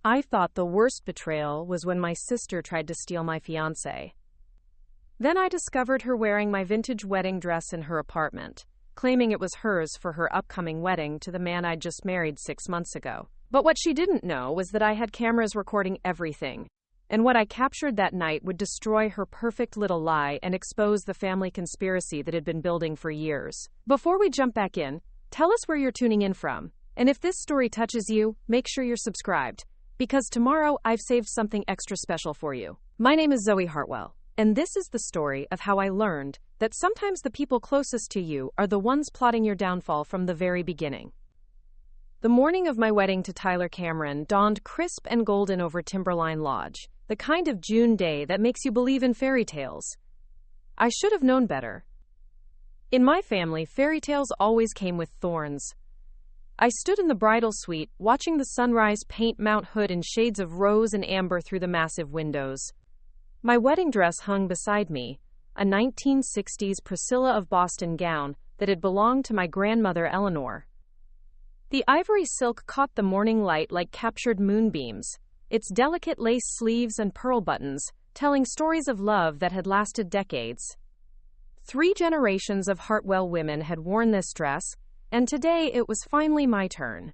I thought the worst betrayal was when my sister tried to steal my fiancé. Then I discovered her wearing my vintage wedding dress in her apartment, claiming it was hers for her upcoming wedding to the man I'd just married 6 months ago. But what she didn't know was that I had cameras recording everything, and what I captured that night would destroy her perfect little lie and expose the family conspiracy that had been building for years. Before we jump back in, tell us where you're tuning in from, and if this story touches you, make sure you're subscribed, because tomorrow I've saved something extra special for you. My name is Zoe Hartwell, and this is the story of how I learned that sometimes the people closest to you are the ones plotting your downfall from the very beginning. The morning of my wedding to Tyler Cameron dawned crisp and golden over Timberline Lodge, the kind of June day that makes you believe in fairy tales. I should have known better. In my family, fairy tales always came with thorns. I stood in the bridal suite, watching the sunrise paint Mount Hood in shades of rose and amber through the massive windows. My wedding dress hung beside me, a 1960s Priscilla of Boston gown that had belonged to my grandmother Eleanor. The ivory silk caught the morning light like captured moonbeams, its delicate lace sleeves and pearl buttons telling stories of love that had lasted decades. 3 generations of Hartwell women had worn this dress, and today it was finally my turn.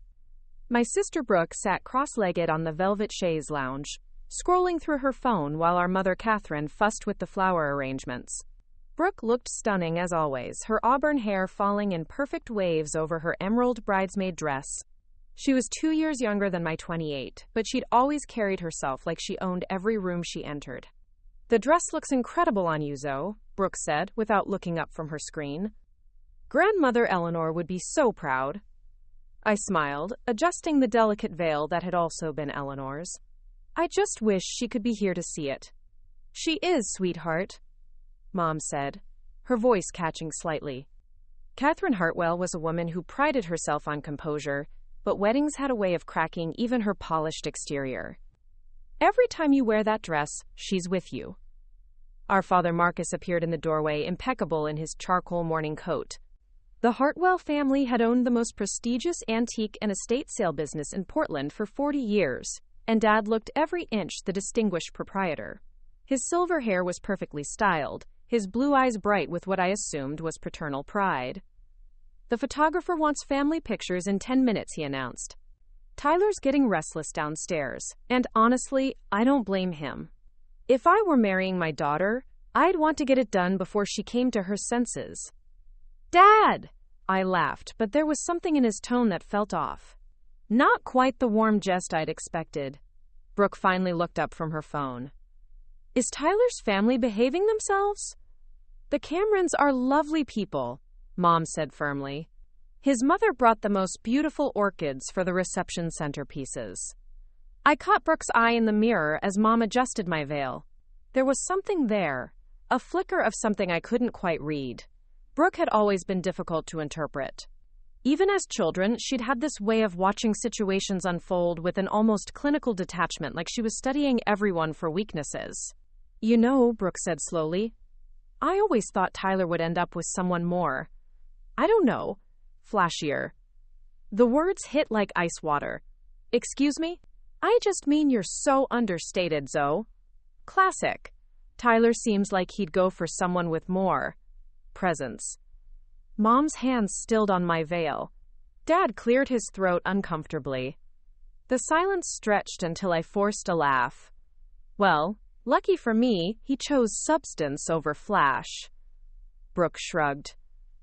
My sister Brooke sat cross-legged on the velvet chaise lounge, scrolling through her phone while our mother Catherine fussed with the flower arrangements. Brooke looked stunning as always, her auburn hair falling in perfect waves over her emerald bridesmaid dress. She was 2 years younger than my 28, but she'd always carried herself like she owned every room she entered. "The dress looks incredible on you, Zoe," Brooke said, without looking up from her screen. "Grandmother Eleanor would be so proud." I smiled, adjusting the delicate veil that had also been Eleanor's. "I just wish she could be here to see it." "She is, sweetheart," Mom said, her voice catching slightly. Catherine Hartwell was a woman who prided herself on composure, but weddings had a way of cracking even her polished exterior. "Every time you wear that dress, she's with you." Our father Marcus appeared in the doorway, impeccable in his charcoal morning coat. The Hartwell family had owned the most prestigious antique and estate sale business in Portland for 40 years, and Dad looked every inch the distinguished proprietor. His silver hair was perfectly styled, his blue eyes bright with what I assumed was paternal pride. "The photographer wants family pictures in 10 minutes, he announced. "Tyler's getting restless downstairs, and honestly, I don't blame him. If I were marrying my daughter, I'd want to get it done before she came to her senses." "Dad!" I laughed, but there was something in his tone that felt off. Not quite the warm jest I'd expected. Brooke finally looked up from her phone. "Is Tyler's family behaving themselves?" "The Camerons are lovely people," Mom said firmly. "His mother brought the most beautiful orchids for the reception centerpieces." I caught Brooke's eye in the mirror as Mom adjusted my veil. There was something there, a flicker of something I couldn't quite read. Brooke had always been difficult to interpret. Even as children, she'd had this way of watching situations unfold with an almost clinical detachment, like she was studying everyone for weaknesses. "You know," Brooke said slowly, "I always thought Tyler would end up with someone more, I don't know, flashier." The words hit like ice water. "Excuse me? I just mean you're so understated, Zoe." "Classic. Tyler seems like he'd go for someone with more presence." Mom's hands stilled on my veil. Dad cleared his throat uncomfortably. The silence stretched until I forced a laugh. "Well, lucky for me, he chose substance over flash." Brooke shrugged.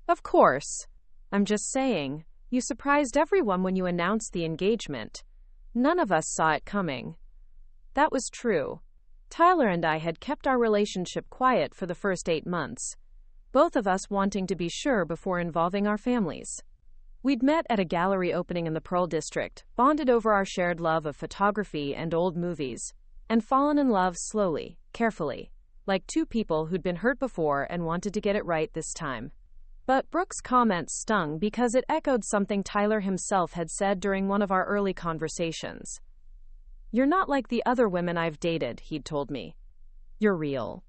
"Of course. I'm just saying, you surprised everyone when you announced the engagement. None of us saw it coming." That was true. Tyler and I had kept our relationship quiet for the first 8 months, both of us wanting to be sure before involving our families. We'd met at a gallery opening in the Pearl District, bonded over our shared love of photography and old movies, and fallen in love slowly, carefully, like 2 people who'd been hurt before and wanted to get it right this time. But Brooke's comment stung because it echoed something Tyler himself had said during one of our early conversations. "You're not like the other women I've dated," he'd told me. "You're real."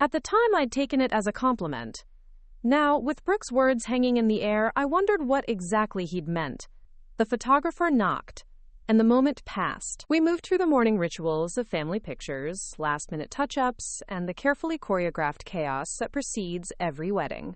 At the time, I'd taken it as a compliment. Now, with Brooke's words hanging in the air, I wondered what exactly he'd meant. The photographer knocked, and the moment passed. We moved through the morning rituals of family pictures, last-minute touch-ups, and the carefully choreographed chaos that precedes every wedding.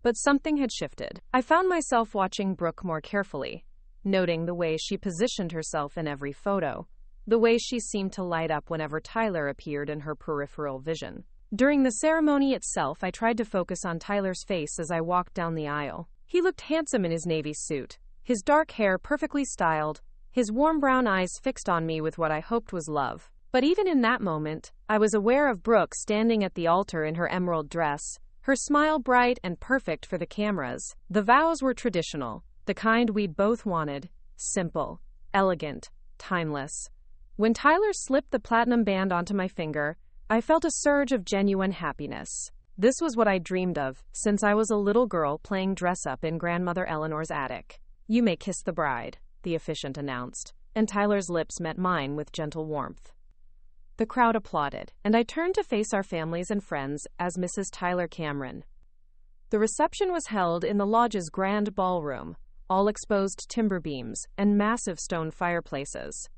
But something had shifted. I found myself watching Brooke more carefully, noting the way she positioned herself in every photo, the way she seemed to light up whenever Tyler appeared in her peripheral vision. During the ceremony itself, I tried to focus on Tyler's face as I walked down the aisle. He looked handsome in his navy suit, his dark hair perfectly styled, his warm brown eyes fixed on me with what I hoped was love. But even in that moment, I was aware of Brooke standing at the altar in her emerald dress, her smile bright and perfect for the cameras. The vows were traditional, the kind we'd both wanted, simple, elegant, timeless. When Tyler slipped the platinum band onto my finger, I felt a surge of genuine happiness. This was what I dreamed of since I was a little girl playing dress-up in grandmother Eleanor's attic. "You may kiss the bride," the officiant announced, and Tyler's lips met mine with gentle warmth. The crowd applauded, and I turned to face our families and friends as Mrs. Tyler Cameron. The reception was held in the lodge's grand ballroom, all exposed timber beams and massive stone fireplaces.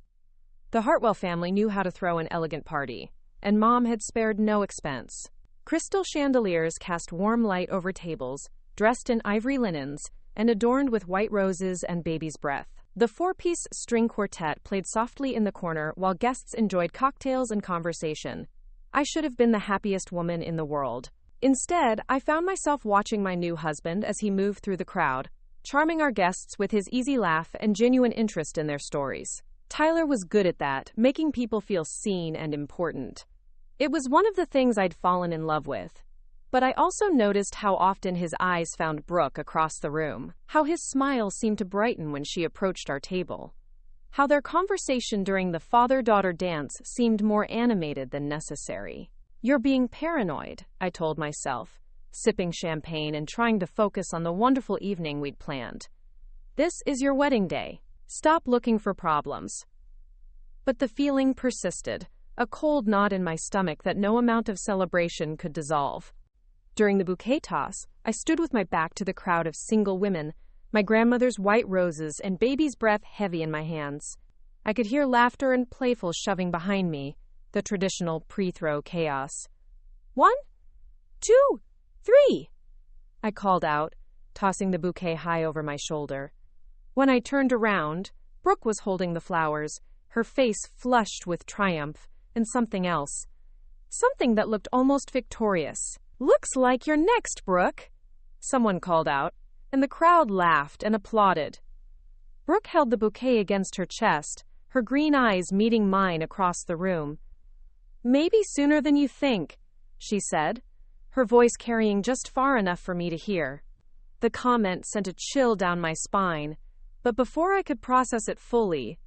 The Hartwell family knew how to throw an elegant party, and Mom had spared no expense. Crystal chandeliers cast warm light over tables, dressed in ivory linens, and adorned with white roses and baby's breath. The four-piece string quartet played softly in the corner while guests enjoyed cocktails and conversation. I should have been the happiest woman in the world. Instead, I found myself watching my new husband as he moved through the crowd, charming our guests with his easy laugh and genuine interest in their stories. Tyler was good at that, making people feel seen and important. It was one of the things I'd fallen in love with. But I also noticed how often his eyes found Brooke across the room, how his smile seemed to brighten when she approached our table, how their conversation during the father-daughter dance seemed more animated than necessary. "You're being paranoid," I told myself, sipping champagne and trying to focus on the wonderful evening we'd planned. "This is your wedding day. Stop looking for problems." But the feeling persisted, a cold knot in my stomach that no amount of celebration could dissolve. During the bouquet toss, I stood with my back to the crowd of single women, my grandmother's white roses and baby's breath heavy in my hands. I could hear laughter and playful shoving behind me, the traditional pre-throw chaos. "1, 2, 3, I called out, tossing the bouquet high over my shoulder. When I turned around, Brooke was holding the flowers, her face flushed with triumph, and something else. Something that looked almost victorious. "Looks like you're next, Brooke," someone called out, and the crowd laughed and applauded. Brooke held the bouquet against her chest, her green eyes meeting mine across the room. "Maybe sooner than you think," she said, her voice carrying just far enough for me to hear. The comment sent a chill down my spine, but before I could process it fully,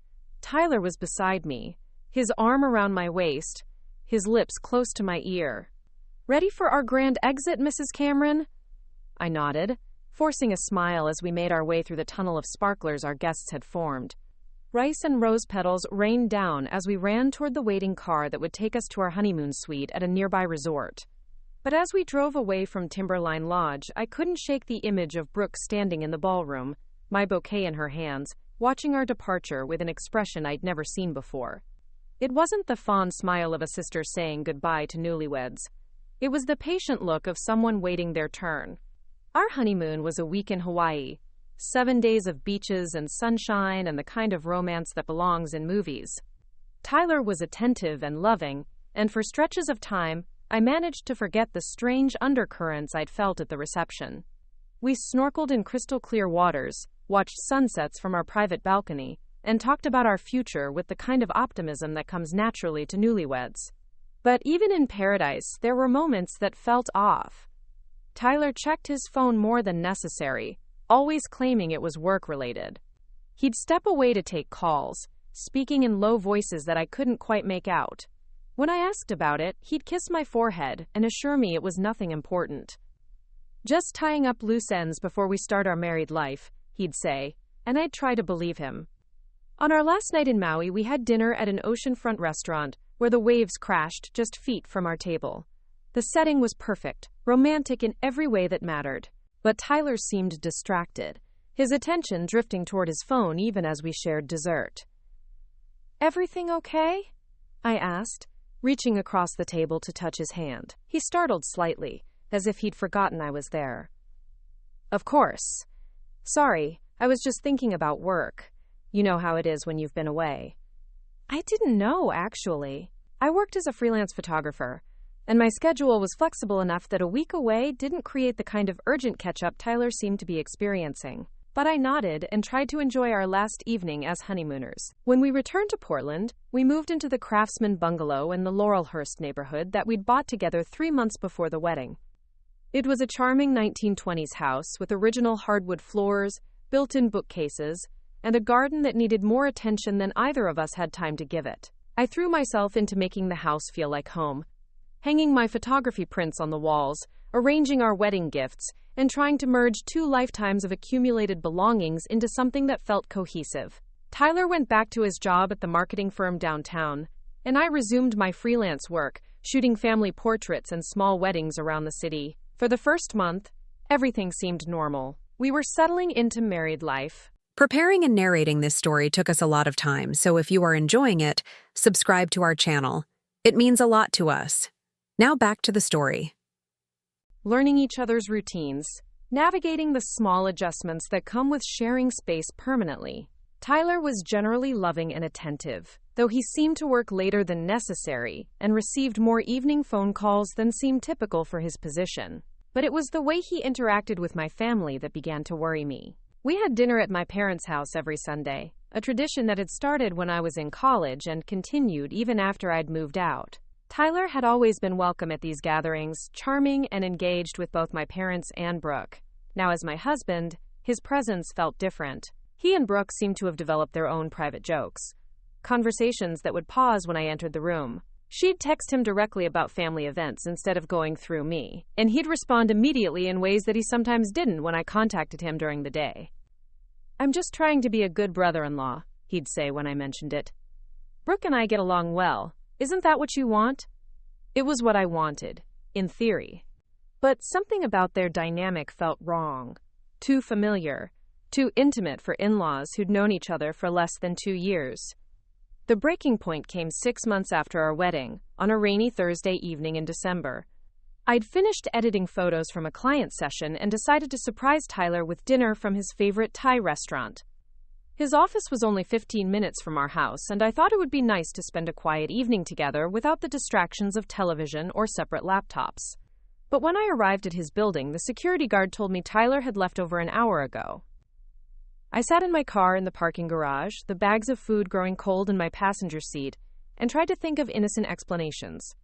Tyler was beside me, his arm around my waist, his lips close to my ear. "Ready for our grand exit, Mrs. Cameron?" I nodded, forcing a smile as we made our way through the tunnel of sparklers our guests had formed. Rice and rose petals rained down as we ran toward the waiting car that would take us to our honeymoon suite at a nearby resort. But as we drove away from Timberline Lodge, I couldn't shake the image of Brooke standing in the ballroom, my bouquet in her hands, watching our departure with an expression I'd never seen before. It wasn't the fond smile of a sister saying goodbye to newlyweds. It was the patient look of someone waiting their turn. Our honeymoon was a week in Hawaii, 7 days of beaches and sunshine and the kind of romance that belongs in movies. Tyler was attentive and loving, and for stretches of time, I managed to forget the strange undercurrents I'd felt at the reception. We snorkeled in crystal-clear waters, watched sunsets from our private balcony, and talked about our future with the kind of optimism that comes naturally to newlyweds. But even in paradise, there were moments that felt off. Tyler checked his phone more than necessary, always claiming it was work-related. He'd step away to take calls, speaking in low voices that I couldn't quite make out. When I asked about it, he'd kiss my forehead and assure me it was nothing important. "Just tying up loose ends before we start our married life," he'd say, and I'd try to believe him. On our last night in Maui, we had dinner at an oceanfront restaurant where the waves crashed just feet from our table. The setting was perfect, romantic in every way that mattered. But Tyler seemed distracted, his attention drifting toward his phone even as we shared dessert. Everything okay? I asked, reaching across the table to touch his hand. He startled slightly, as if he'd forgotten I was there. Of course. Sorry, I was just thinking about work. You know how it is when you've been away. I didn't know, actually. I worked as a freelance photographer, and my schedule was flexible enough that a week away didn't create the kind of urgent catch-up Tyler seemed to be experiencing. But I nodded and tried to enjoy our last evening as honeymooners. When we returned to Portland, we moved into the Craftsman bungalow in the Laurelhurst neighborhood that we'd bought together 3 months before the wedding. It was a charming 1920s house with original hardwood floors, built-in bookcases, and a garden that needed more attention than either of us had time to give it. I threw myself into making the house feel like home, hanging my photography prints on the walls, arranging our wedding gifts, and trying to merge 2 lifetimes of accumulated belongings into something that felt cohesive. Tyler went back to his job at the marketing firm downtown, and I resumed my freelance work, shooting family portraits and small weddings around the city. For the first month, everything seemed normal. We were settling into married life. Preparing and narrating this story took us a lot of time, so if you are enjoying it, subscribe to our channel. It means a lot to us. Now back to the story. Learning each other's routines, navigating the small adjustments that come with sharing space permanently. Tyler was generally loving and attentive, though he seemed to work later than necessary and received more evening phone calls than seemed typical for his position. But it was the way he interacted with my family that began to worry me. We had dinner at my parents' house every Sunday, a tradition that had started when I was in college and continued even after I'd moved out. Tyler had always been welcome at these gatherings, charming and engaged with both my parents and Brooke. Now, as my husband, his presence felt different. He and Brooke seemed to have developed their own private jokes, conversations that would pause when I entered the room. She'd text him directly about family events instead of going through me, and he'd respond immediately in ways that he sometimes didn't when I contacted him during the day. "I'm just trying to be a good brother-in-law," he'd say when I mentioned it. "Brooke and I get along well. Isn't that what you want?" It was what I wanted, in theory. But something about their dynamic felt wrong. Too familiar, too intimate for in-laws who'd known each other for less than 2 years. The breaking point came 6 months after our wedding, on a rainy Thursday evening in December. I'd finished editing photos from a client session and decided to surprise Tyler with dinner from his favorite Thai restaurant. His office was only 15 minutes from our house, and I thought it would be nice to spend a quiet evening together without the distractions of television or separate laptops. But when I arrived at his building, the security guard told me Tyler had left over an hour ago. I sat in my car in the parking garage, the bags of food growing cold in my passenger seat, and tried to think of innocent explanations.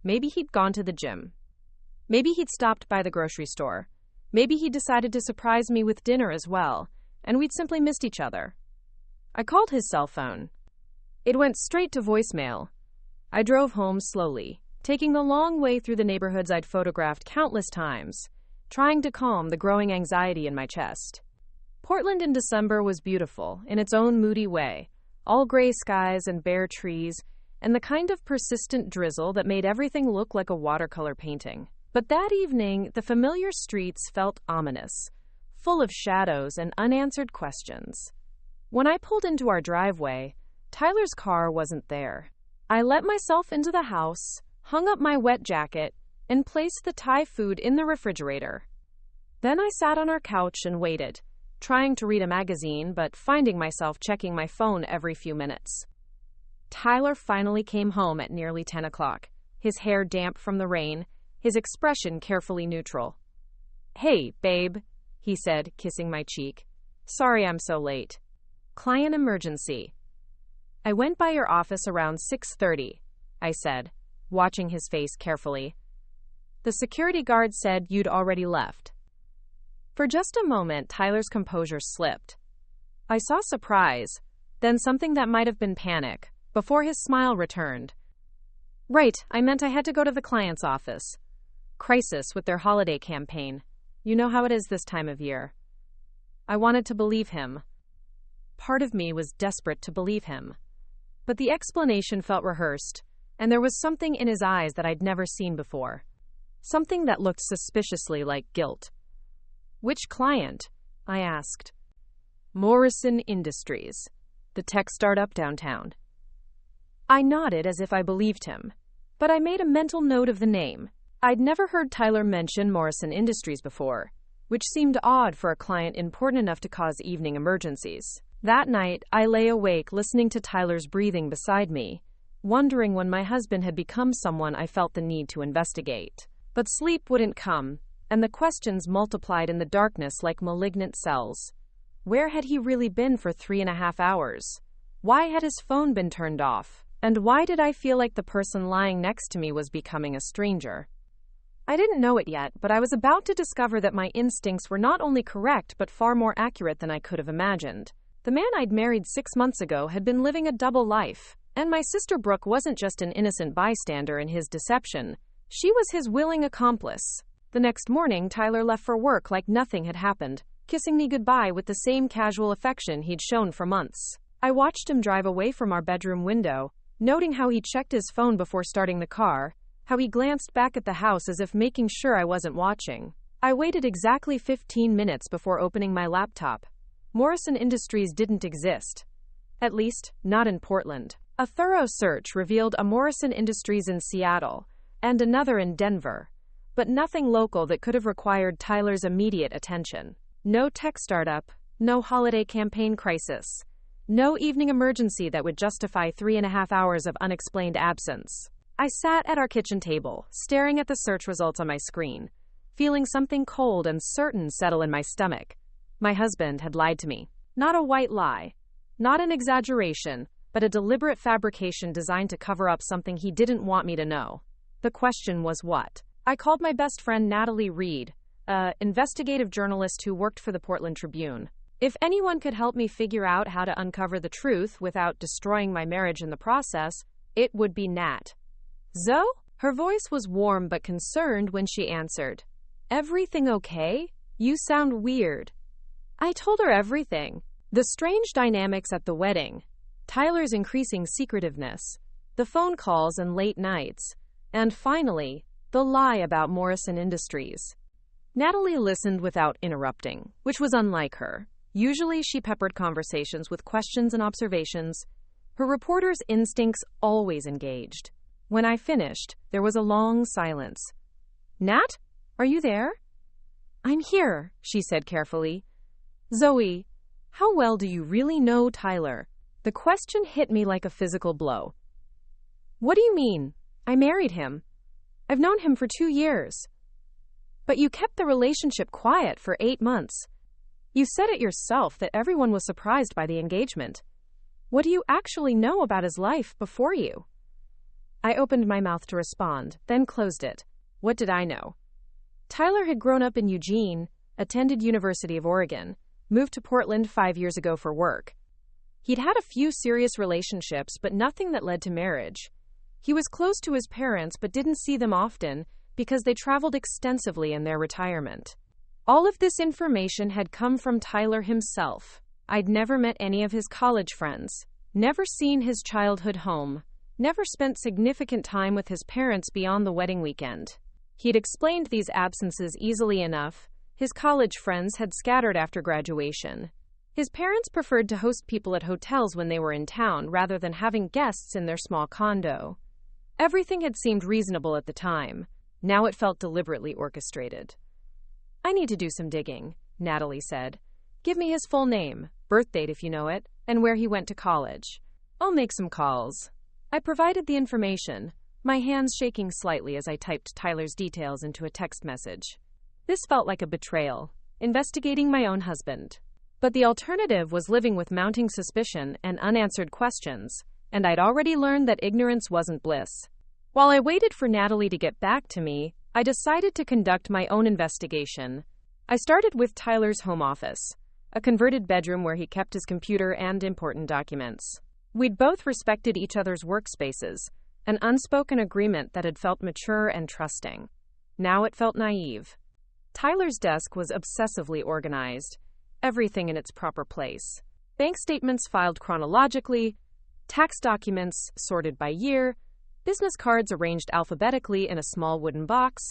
Maybe he'd gone to the gym. Maybe he'd stopped by the grocery store. Maybe he'd decided to surprise me with dinner as well, and we'd simply missed each other. I called his cell phone. It went straight to voicemail. I drove home slowly, taking the long way through the neighborhoods I'd photographed countless times, trying to calm the growing anxiety in my chest. Portland in December was beautiful in its own moody way, all gray skies and bare trees, and the kind of persistent drizzle that made everything look like a watercolor painting. But that evening, the familiar streets felt ominous, full of shadows and unanswered questions. When I pulled into our driveway, Tyler's car wasn't there. I let myself into the house, hung up my wet jacket, and placed the Thai food in the refrigerator. Then I sat on our couch and waited, trying to read a magazine, but finding myself checking my phone every few minutes. Tyler finally came home at nearly 10 o'clock, his hair damp from the rain, his expression carefully neutral. "Hey, babe," he said, kissing my cheek. "Sorry I'm so late. Client emergency." "I went by your office around 6:30, I said, watching his face carefully. "The security guard said you'd already left." For just a moment, Tyler's composure slipped. I saw surprise, then something that might have been panic, before his smile returned. "Right, I meant I had to go to the client's office. Crisis with their holiday campaign. You know how it is this time of year." I wanted to believe him. Part of me was desperate to believe him. But the explanation felt rehearsed, and there was something in his eyes that I'd never seen before. Something that looked suspiciously like guilt. "Which client?" I asked. "Morrison Industries, the tech startup downtown. I nodded as if I believed him, but I made a mental note of the name. I'd never heard Tyler mention Morrison Industries before, which seemed odd for a client important enough to cause evening emergencies. That night, I lay awake listening to Tyler's breathing beside me, wondering when my husband had become someone I felt the need to investigate. But sleep wouldn't come, and the questions multiplied in the darkness like malignant cells. Where had he really been for 3.5 hours? Why had his phone been turned off? And why did I feel like the person lying next to me was becoming a stranger? I didn't know it yet, but I was about to discover that my instincts were not only correct but far more accurate than I could have imagined. The man I'd married 6 months ago had been living a double life, and my sister Brooke wasn't just an innocent bystander in his deception. She was his willing accomplice. The next morning, Tyler left for work like nothing had happened, kissing me goodbye with the same casual affection he'd shown for months. I watched him drive away from our bedroom window, noting how he checked his phone before starting the car, how he glanced back at the house as if making sure I wasn't watching. I waited exactly 15 minutes before opening my laptop. Morrison Industries didn't exist. At least, not in Portland. A thorough search revealed a Morrison Industries in Seattle, and another in Denver, but nothing local that could have required Tyler's immediate attention. No tech startup, no holiday campaign crisis, no evening emergency that would justify 3.5 hours of unexplained absence. I sat at our kitchen table, staring at the search results on my screen, feeling something cold and certain settle in my stomach. My husband had lied to me. Not a white lie, not an exaggeration, but a deliberate fabrication designed to cover up something he didn't want me to know. The question was what? I called my best friend Natalie Reed, an investigative journalist who worked for the Portland Tribune. If anyone could help me figure out how to uncover the truth without destroying my marriage in the process, it would be Nat. Zoe? Her voice was warm but concerned when she answered. Everything okay? You sound weird. I told her everything. The strange dynamics at the wedding, Tyler's increasing secretiveness, the phone calls and late nights, and finally, the lie about Morrison Industries. Natalie listened without interrupting, which was unlike her. Usually she peppered conversations with questions and observations. Her reporter's instincts always engaged. When I finished, there was a long silence. Nat, are you there? I'm here, she said carefully. Zoe, how well do you really know Tyler? The question hit me like a physical blow. What do you mean? I married him. I've known him for 2 years. But you kept the relationship quiet for 8 months. You said it yourself that everyone was surprised by the engagement. What do you actually know about his life before you? I opened my mouth to respond, then closed it. What did I know? Tyler had grown up in Eugene, attended University of Oregon, moved to Portland 5 years ago for work. He'd had a few serious relationships, but nothing that led to marriage. He was close to his parents, but didn't see them often because they traveled extensively in their retirement. All of this information had come from Tyler himself. I'd never met any of his college friends, never seen his childhood home, never spent significant time with his parents beyond the wedding weekend. He'd explained these absences easily enough. His college friends had scattered after graduation. His parents preferred to host people at hotels when they were in town rather than having guests in their small condo. Everything had seemed reasonable at the time. Now it felt deliberately orchestrated. I need to do some digging, Natalie said. Give me his full name, birth date if you know it, and where he went to college. I'll make some calls. I provided the information, my hands shaking slightly as I typed Tyler's details into a text message. This felt like a betrayal, investigating my own husband. But the alternative was living with mounting suspicion and unanswered questions, and I'd already learned that ignorance wasn't bliss. While I waited for Natalie to get back to me, I decided to conduct my own investigation. I started with Tyler's home office, a converted bedroom where he kept his computer and important documents. We'd both respected each other's workspaces, an unspoken agreement that had felt mature and trusting. Now it felt naive. Tyler's desk was obsessively organized, everything in its proper place. Bank statements filed chronologically, tax documents sorted by year, business cards arranged alphabetically in a small wooden box.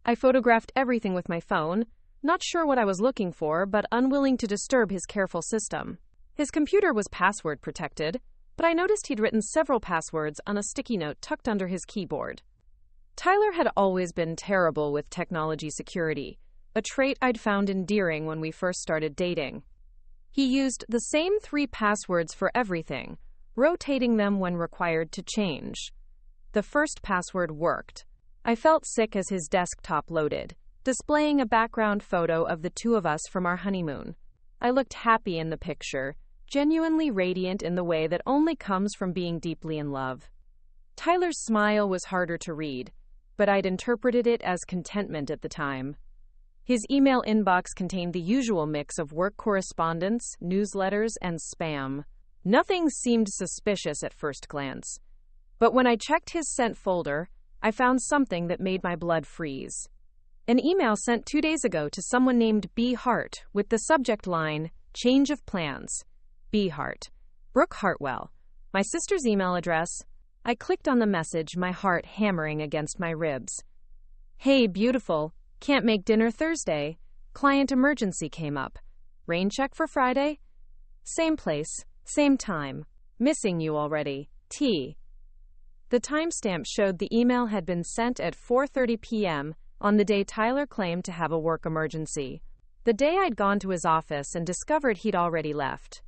I photographed everything with my phone, not sure what I was looking for, but unwilling to disturb his careful system. His computer was password protected, but I noticed he'd written several passwords on a sticky note tucked under his keyboard. Tyler had always been terrible with technology security, a trait I'd found endearing when we first started dating. He used the same 3 passwords for everything, rotating them when required to change. The first password worked. I felt sick as his desktop loaded, displaying a background photo of the 2 of us from our honeymoon. I looked happy in the picture, genuinely radiant in the way that only comes from being deeply in love. Tyler's smile was harder to read, but I'd interpreted it as contentment at the time. His email inbox contained the usual mix of work correspondence, newsletters, and spam. Nothing seemed suspicious at first glance, but when I checked his sent folder, I found something that made my blood freeze. An email sent 2 days ago to someone named B. Hart with the subject line, "Change of plans." B. Hart. Brooke Hartwell. My sister's email address. I clicked on the message, my heart hammering against my ribs. "Hey, beautiful. Can't make dinner Thursday. Client emergency came up. Rain check for Friday? Same place, same time. Missing you already. T." The timestamp showed the email had been sent at 4:30 p.m. on the day Tyler claimed to have a work emergency. The day I'd gone to his office and discovered he'd already left.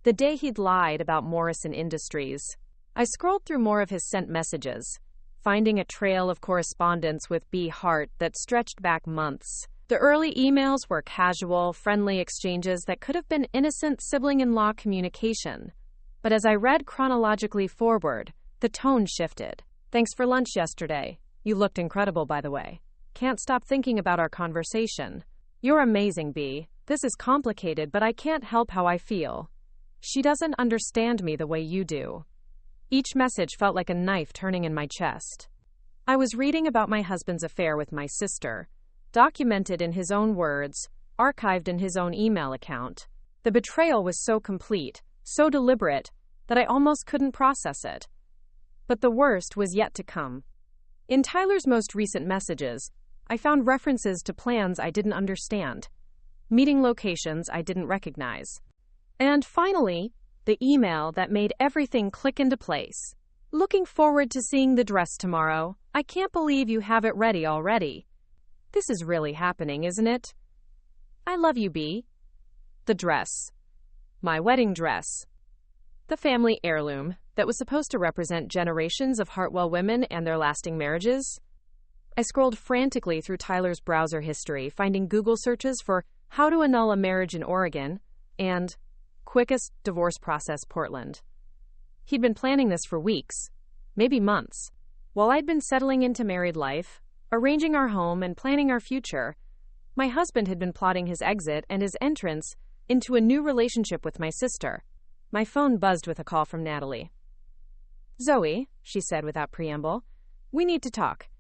The day he'd lied about Morrison Industries. I scrolled through more of his sent messages, finding a trail of correspondence with B. Hart that stretched back months. The early emails were casual, friendly exchanges that could have been innocent sibling-in-law communication. But as I read chronologically forward, the tone shifted. "Thanks for lunch yesterday. You looked incredible, by the way. Can't stop thinking about our conversation. You're amazing, B. This is complicated, but I can't help how I feel. She doesn't understand me the way you do." Each message felt like a knife turning in my chest. I was reading about my husband's affair with my sister, documented in his own words, archived in his own email account. The betrayal was so complete, so deliberate, that I almost couldn't process it. But the worst was yet to come. In Tyler's most recent messages, I found references to plans I didn't understand, meeting locations I didn't recognize. And finally, the email that made everything click into place. "Looking forward to seeing the dress tomorrow. I can't believe you have it ready already. This is really happening, isn't it? I love you, B." The dress. My wedding dress. The family heirloom that was supposed to represent generations of Hartwell women and their lasting marriages. I scrolled frantically through Tyler's browser history, finding Google searches for "how to annul a marriage in Oregon" and "quickest divorce process Portland." He'd been planning this for weeks, maybe months. While I'd been settling into married life, arranging our home and planning our future, my husband had been plotting his exit and his entrance into a new relationship with my sister. My phone buzzed with a call from Natalie. "Zoe," she said without preamble, "we need to talk.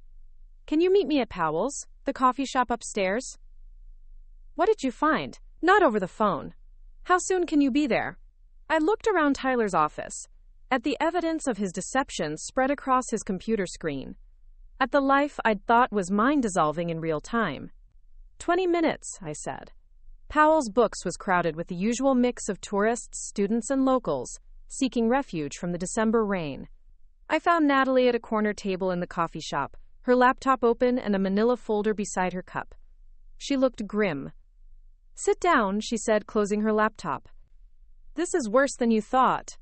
Can you meet me at Powell's, the coffee shop upstairs?" "What did you find?" "Not over the phone. How soon can you be there?" I looked around Tyler's office, at the evidence of his deception spread across his computer screen, at the life I'd thought was mind-dissolving in real time. 20 minutes, I said. Powell's Books was crowded with the usual mix of tourists, students, and locals, seeking refuge from the December rain. I found Natalie at a corner table in the coffee shop, her laptop open and a manila folder beside her cup. She looked grim. "Sit down," she said, closing her laptop. "This is worse than you thought."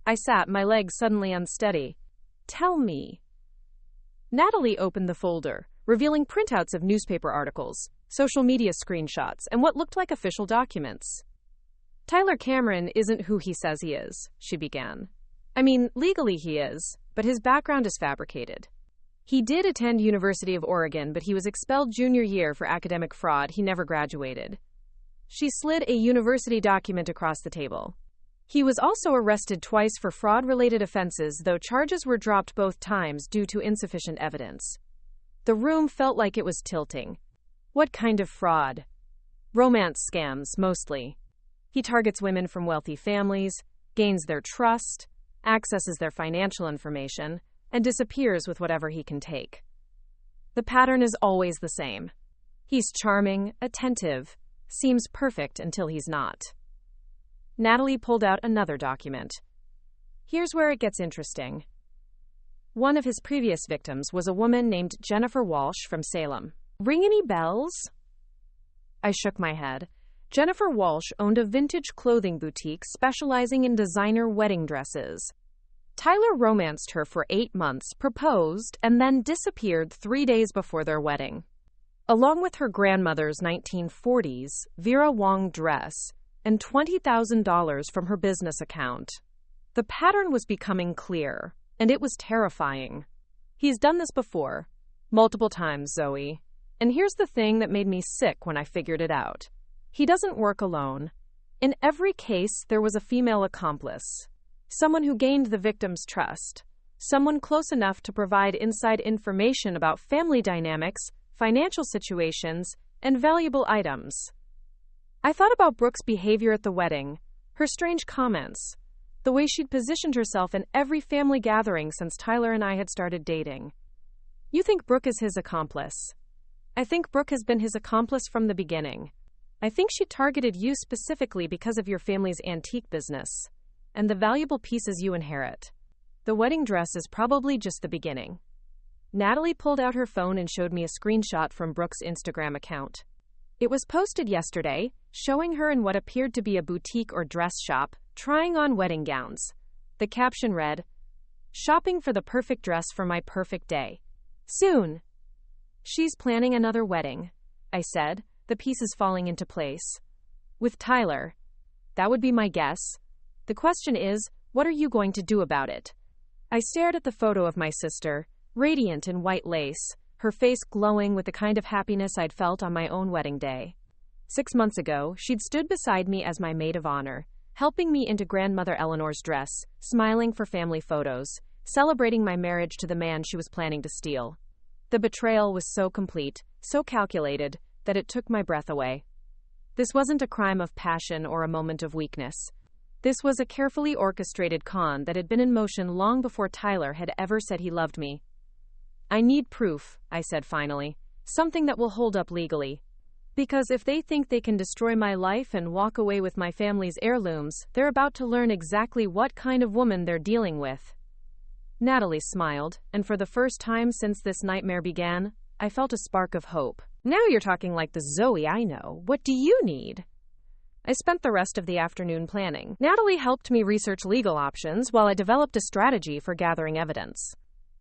I sat, my legs suddenly unsteady. "Tell me." Natalie opened the folder, revealing printouts of newspaper articles, social media screenshots, and what looked like official documents. "Tyler Cameron isn't who he says he is," she began. "I mean, legally he is, but his background is fabricated. He did attend University of Oregon, but he was expelled junior year for academic fraud. He never graduated." She slid a university document across the table. "He was also arrested twice for fraud-related offenses, though charges were dropped both times due to insufficient evidence." The room felt like it was tilting. "What kind of fraud?" "Romance scams, mostly. He targets women from wealthy families, gains their trust, accesses their financial information, and disappears with whatever he can take. The pattern is always the same. He's charming, attentive, seems perfect until he's not." Natalie pulled out another document. Here's where it gets interesting. One of his previous victims was a woman named Jennifer Walsh from Salem. Ring any bells? I shook my head. Jennifer Walsh owned a vintage clothing boutique specializing in designer wedding dresses. Tyler romanced her for 8 months, proposed, and then disappeared 3 days before their wedding. Along with her grandmother's 1940s Vera Wang dress and $20,000 from her business account. The pattern was becoming clear, and it was terrifying. He's done this before. Multiple times, Zoe. And here's the thing that made me sick when I figured it out. He doesn't work alone. In every case, there was a female accomplice. Someone who gained the victim's trust. Someone close enough to provide inside information about family dynamics, financial situations, and valuable items. I thought about Brooke's behavior at the wedding, her strange comments, the way she'd positioned herself in every family gathering since Tyler and I had started dating. You think Brooke is his accomplice. I think Brooke has been his accomplice from the beginning. I think she targeted you specifically because of your family's antique business and the valuable pieces you inherit. The wedding dress is probably just the beginning. Natalie pulled out her phone and showed me a screenshot from Brooke's Instagram account. It was posted yesterday, showing her in what appeared to be a boutique or dress shop, trying on wedding gowns. The caption read, "Shopping for the perfect dress for my perfect day. Soon." She's planning another wedding, I said, the pieces falling into place. With Tyler. That would be my guess. The question is, what are you going to do about it? I stared at the photo of my sister, radiant in white lace, her face glowing with the kind of happiness I'd felt on my own wedding day. 6 months ago, she'd stood beside me as my maid of honor, helping me into grandmother Eleanor's dress, smiling for family photos, celebrating my marriage to the man she was planning to steal. The betrayal was so complete, so calculated, that it took my breath away. This wasn't a crime of passion or a moment of weakness. This was a carefully orchestrated con that had been in motion long before Tyler had ever said he loved me. I need proof, I said finally, something that will hold up legally. Because if they think they can destroy my life and walk away with my family's heirlooms, they're about to learn exactly what kind of woman they're dealing with. Natalie smiled, and for the first time since this nightmare began, I felt a spark of hope. Now you're talking like the Zoe I know. What do you need? I spent the rest of the afternoon planning. Natalie helped me research legal options while I developed a strategy for gathering evidence.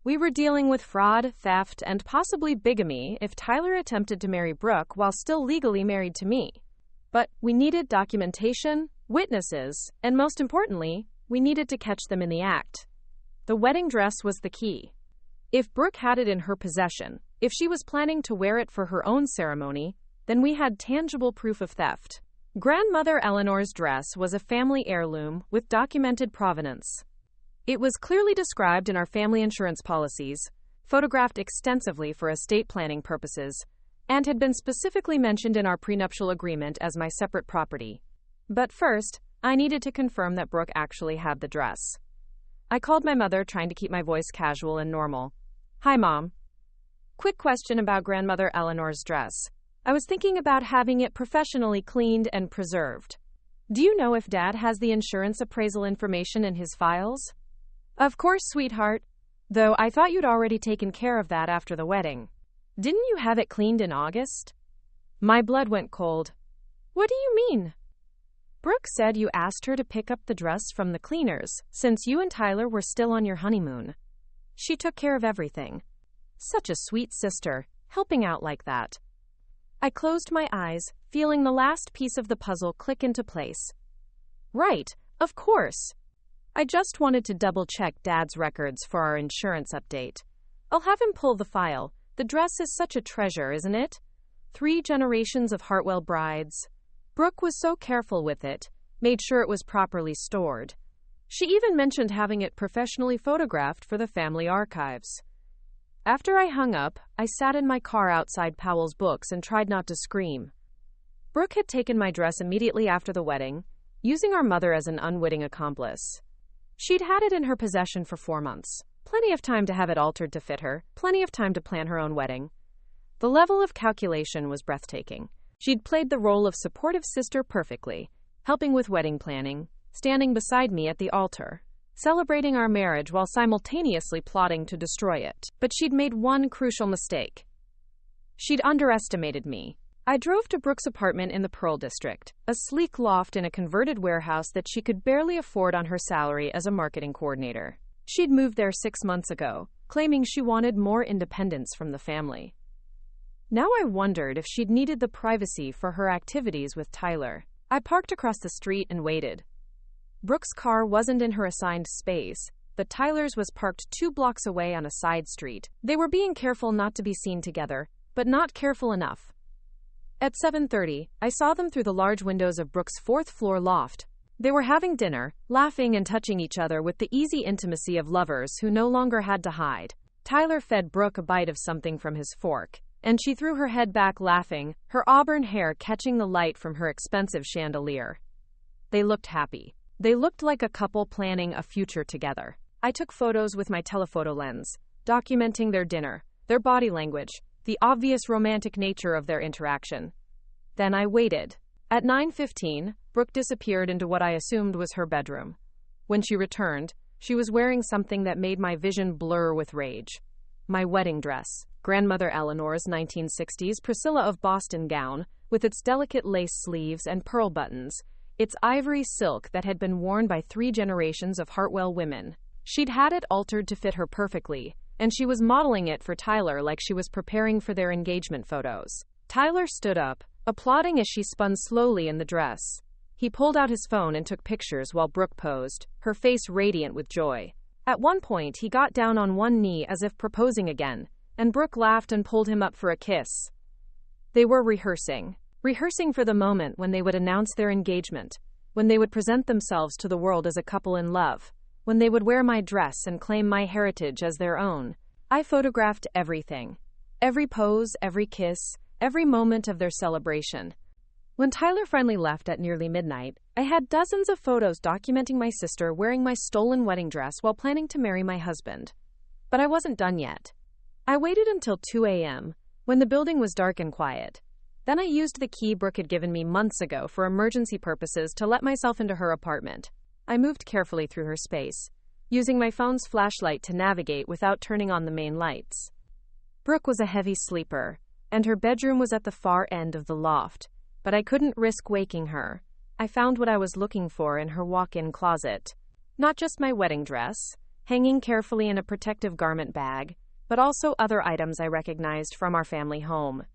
We were dealing with fraud, theft, and possibly bigamy if Tyler attempted to marry Brooke while still legally married to me. But we needed documentation, witnesses, and most importantly, we needed to catch them in the act. The wedding dress was the key. If Brooke had it in her possession, if she was planning to wear it for her own ceremony, then we had tangible proof of theft. Grandmother Eleanor's dress was a family heirloom with documented provenance. It was clearly described in our family insurance policies, photographed extensively for estate planning purposes, and had been specifically mentioned in our prenuptial agreement as my separate property. But first, I needed to confirm that Brooke actually had the dress. I called my mother, trying to keep my voice casual and normal. Hi, Mom. Quick question about Grandmother Eleanor's dress. I was thinking about having it professionally cleaned and preserved. Do you know if Dad has the insurance appraisal information in his files? Of course, sweetheart. Though I thought you'd already taken care of that after the wedding. Didn't you have it cleaned in August? My blood went cold. What do you mean? Brooke said you asked her to pick up the dress from the cleaners, since you and Tyler were still on your honeymoon. She took care of everything. Such a sweet sister, helping out like that. I closed my eyes, feeling the last piece of the puzzle click into place. Right, of course. I just wanted to double-check Dad's records for our insurance update. I'll have him pull the file. The dress is such a treasure, isn't it? 3 generations of Hartwell brides. Brooke was so careful with it, made sure it was properly stored. She even mentioned having it professionally photographed for the family archives. After I hung up, I sat in my car outside Powell's Books and tried not to scream. Brooke had taken my dress immediately after the wedding, using our mother as an unwitting accomplice. She'd had it in her possession for 4 months. Plenty of time to have it altered to fit her, plenty of time to plan her own wedding. The level of calculation was breathtaking. She'd played the role of supportive sister perfectly, helping with wedding planning, standing beside me at the altar, celebrating our marriage while simultaneously plotting to destroy it. But she'd made one crucial mistake. She'd underestimated me. I drove to Brooke's apartment in the Pearl District, a sleek loft in a converted warehouse that she could barely afford on her salary as a marketing coordinator. She'd moved there 6 months ago, claiming she wanted more independence from the family. Now I wondered if she'd needed the privacy for her activities with Tyler. I parked across the street and waited. Brooke's car wasn't in her assigned space, but Tyler's was parked 2 blocks away on a side street. They were being careful not to be seen together, but not careful enough. At 7:30, I saw them through the large windows of Brooke's 4th-floor loft. They were having dinner, laughing and touching each other with the easy intimacy of lovers who no longer had to hide. Tyler fed Brooke a bite of something from his fork, and she threw her head back laughing, her auburn hair catching the light from her expensive chandelier. They looked happy. They looked like a couple planning a future together. I took photos with my telephoto lens, documenting their dinner, their body language, the obvious romantic nature of their interaction. Then I waited. At 9:15, Brooke disappeared into what I assumed was her bedroom. When she returned, she was wearing something that made my vision blur with rage. My wedding dress, grandmother Eleanor's 1960s Priscilla of Boston gown, with its delicate lace sleeves and pearl buttons, its ivory silk that had been worn by 3 generations of Hartwell women. She'd had it altered to fit her perfectly, and she was modeling it for Tyler like she was preparing for their engagement photos. Tyler stood up, applauding as she spun slowly in the dress. He pulled out his phone and took pictures while Brooke posed, her face radiant with joy. At one point, he got down on one knee as if proposing again, and Brooke laughed and pulled him up for a kiss. They were rehearsing for the moment when they would announce their engagement, when they would present themselves to the world as a couple in love, when they would wear my dress and claim my heritage as their own. I photographed everything. Every pose, every kiss, every moment of their celebration. When Tyler finally left at nearly midnight, I had dozens of photos documenting my sister wearing my stolen wedding dress while planning to marry my husband. But I wasn't done yet. I waited until 2 a.m., when the building was dark and quiet. Then I used the key Brooke had given me months ago for emergency purposes to let myself into her apartment. I moved carefully through her space, using my phone's flashlight to navigate without turning on the main lights. Brooke was a heavy sleeper, and her bedroom was at the far end of the loft, but I couldn't risk waking her. I found what I was looking for in her walk-in closet. Not just my wedding dress, hanging carefully in a protective garment bag, but also other items I recognized from our family home.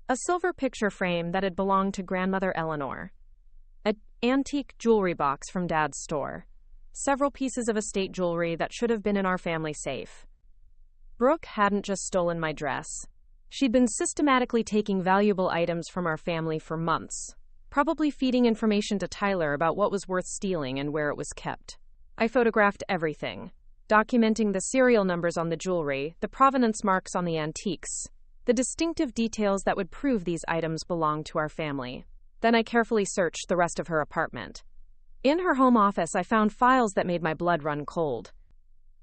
A silver picture frame that had belonged to grandmother Eleanor. An antique jewelry box from Dad's store. Several pieces of estate jewelry that should have been in our family safe. Brooke hadn't just stolen my dress. She'd been systematically taking valuable items from our family for months, probably feeding information to Tyler about what was worth stealing and where it was kept. I photographed everything, documenting the serial numbers on the jewelry, the provenance marks on the antiques, the distinctive details that would prove these items belonged to our family. Then I carefully searched the rest of her apartment. In her home office, I found files that made my blood run cold.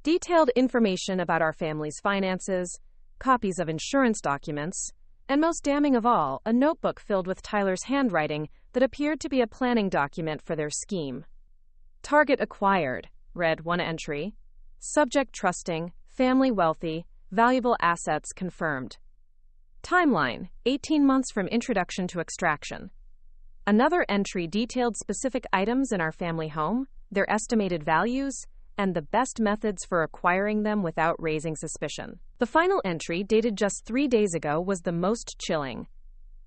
Detailed information about our family's finances, copies of insurance documents, and most damning of all, a notebook filled with Tyler's handwriting that appeared to be a planning document for their scheme. Target acquired, read one entry. Subject trusting, family wealthy, valuable assets confirmed. Timeline, 18 months from introduction to extraction. Another entry detailed specific items in our family home, their estimated values, and the best methods for acquiring them without raising suspicion. The final entry, dated just 3 days ago, was the most chilling.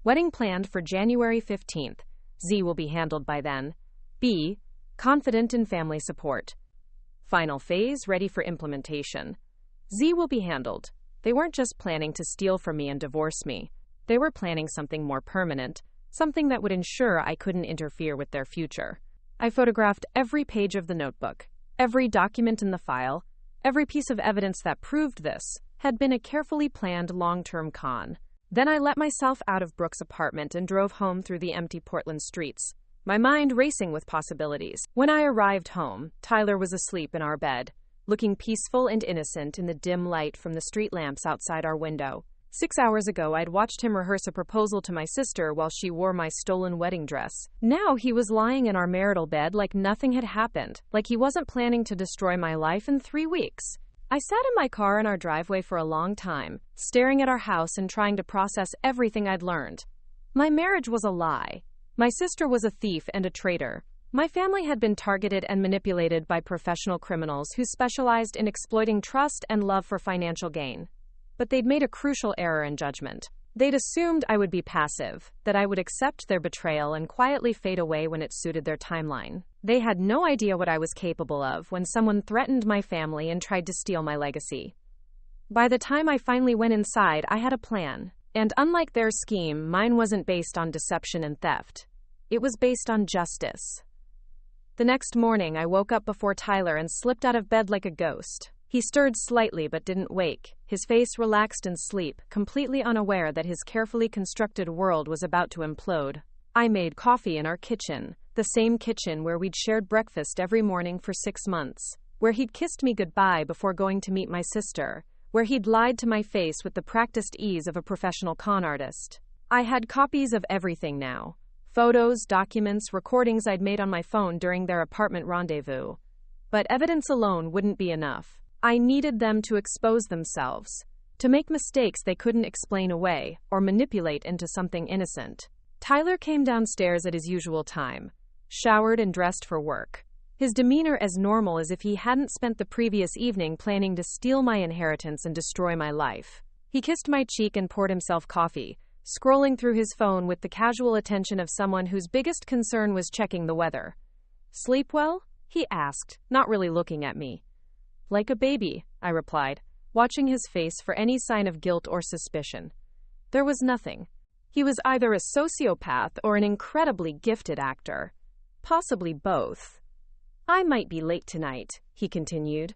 Wedding planned for January 15th. Z will be handled by then. B, confident in family support. Final phase, ready for implementation. Z will be handled. They weren't just planning to steal from me and divorce me. They were planning something more permanent, something that would ensure I couldn't interfere with their future. I photographed every page of the notebook. Every document in the file, every piece of evidence that proved this, had been a carefully planned long-term con. Then I let myself out of Brooke's apartment and drove home through the empty Portland streets, my mind racing with possibilities. When I arrived home, Tyler was asleep in our bed, looking peaceful and innocent in the dim light from the street lamps outside our window. 6 hours ago, I'd watched him rehearse a proposal to my sister while she wore my stolen wedding dress. Now he was lying in our marital bed like nothing had happened, like he wasn't planning to destroy my life in 3 weeks. I sat in my car in our driveway for a long time, staring at our house and trying to process everything I'd learned. My marriage was a lie. My sister was a thief and a traitor. My family had been targeted and manipulated by professional criminals who specialized in exploiting trust and love for financial gain. But they'd made a crucial error in judgment. They'd assumed I would be passive, that I would accept their betrayal and quietly fade away when it suited their timeline. They had no idea what I was capable of when someone threatened my family and tried to steal my legacy. By the time I finally went inside, I had a plan. And unlike their scheme, mine wasn't based on deception and theft. It was based on justice. The next morning, I woke up before Tyler and slipped out of bed like a ghost. He stirred slightly but didn't wake, his face relaxed in sleep, completely unaware that his carefully constructed world was about to implode. I made coffee in our kitchen, the same kitchen where we'd shared breakfast every morning for 6 months, where he'd kissed me goodbye before going to meet my sister, where he'd lied to my face with the practiced ease of a professional con artist. I had copies of everything now. Photos, documents, recordings I'd made on my phone during their apartment rendezvous. But evidence alone wouldn't be enough. I needed them to expose themselves, to make mistakes they couldn't explain away or manipulate into something innocent. Tyler came downstairs at his usual time, showered and dressed for work, his demeanor as normal as if he hadn't spent the previous evening planning to steal my inheritance and destroy my life. He kissed my cheek and poured himself coffee, scrolling through his phone with the casual attention of someone whose biggest concern was checking the weather. "Sleep well?" he asked, not really looking at me. "Like a baby," I replied, watching his face for any sign of guilt or suspicion. There was nothing. He was either a sociopath or an incredibly gifted actor. Possibly both. "I might be late tonight," he continued.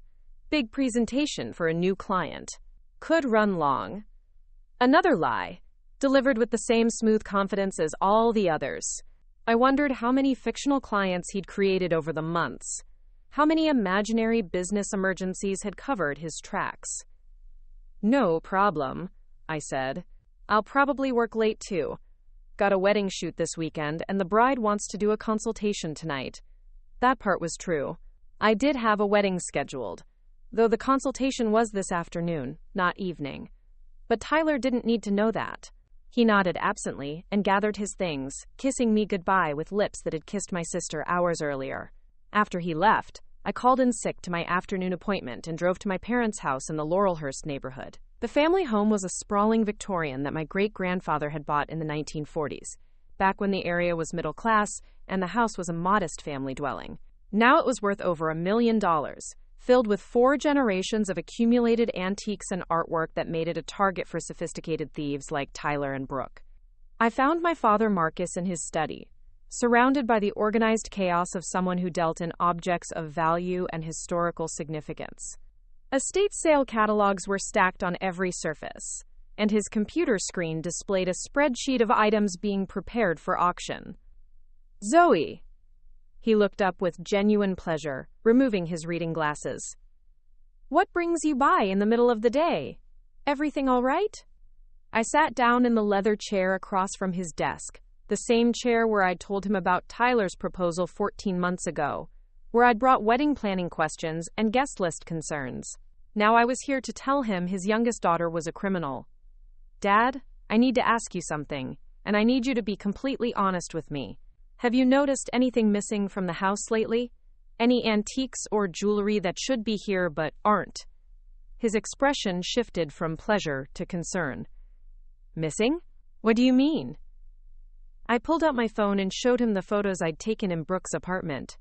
"Big presentation for a new client. Could run long." Another lie, delivered with the same smooth confidence as all the others. I wondered how many fictional clients he'd created over the months. How many imaginary business emergencies had covered his tracks. "No problem," I said. "I'll probably work late too. Got a wedding shoot this weekend, and the bride wants to do a consultation tonight." That part was true. I did have a wedding scheduled, though the consultation was this afternoon, not evening. But Tyler didn't need to know that. He nodded absently and gathered his things, kissing me goodbye with lips that had kissed my sister hours earlier. After he left, I called in sick to my afternoon appointment and drove to my parents' house in the Laurelhurst neighborhood. The family home was a sprawling Victorian that my great-grandfather had bought in the 1940s, back when the area was middle class and the house was a modest family dwelling. Now it was worth over $1 million, filled with 4 generations of accumulated antiques and artwork that made it a target for sophisticated thieves like Tyler and Brooke. I found my father Marcus in his study, surrounded by the organized chaos of someone who dealt in objects of value and historical significance. Estate sale catalogs were stacked on every surface, and his computer screen displayed a spreadsheet of items being prepared for auction. "Zoe!" He looked up with genuine pleasure, removing his reading glasses. "What brings you by in the middle of the day? Everything all right?" I sat down in the leather chair across from his desk, the same chair where I'd told him about Tyler's proposal 14 months ago, where I'd brought wedding planning questions and guest list concerns. Now I was here to tell him his youngest daughter was a criminal. "Dad, I need to ask you something, and I need you to be completely honest with me. Have you noticed anything missing from the house lately? Any antiques or jewelry that should be here but aren't?" His expression shifted from pleasure to concern. "Missing? What do you mean?" I pulled out my phone and showed him the photos I'd taken in Brooke's apartment.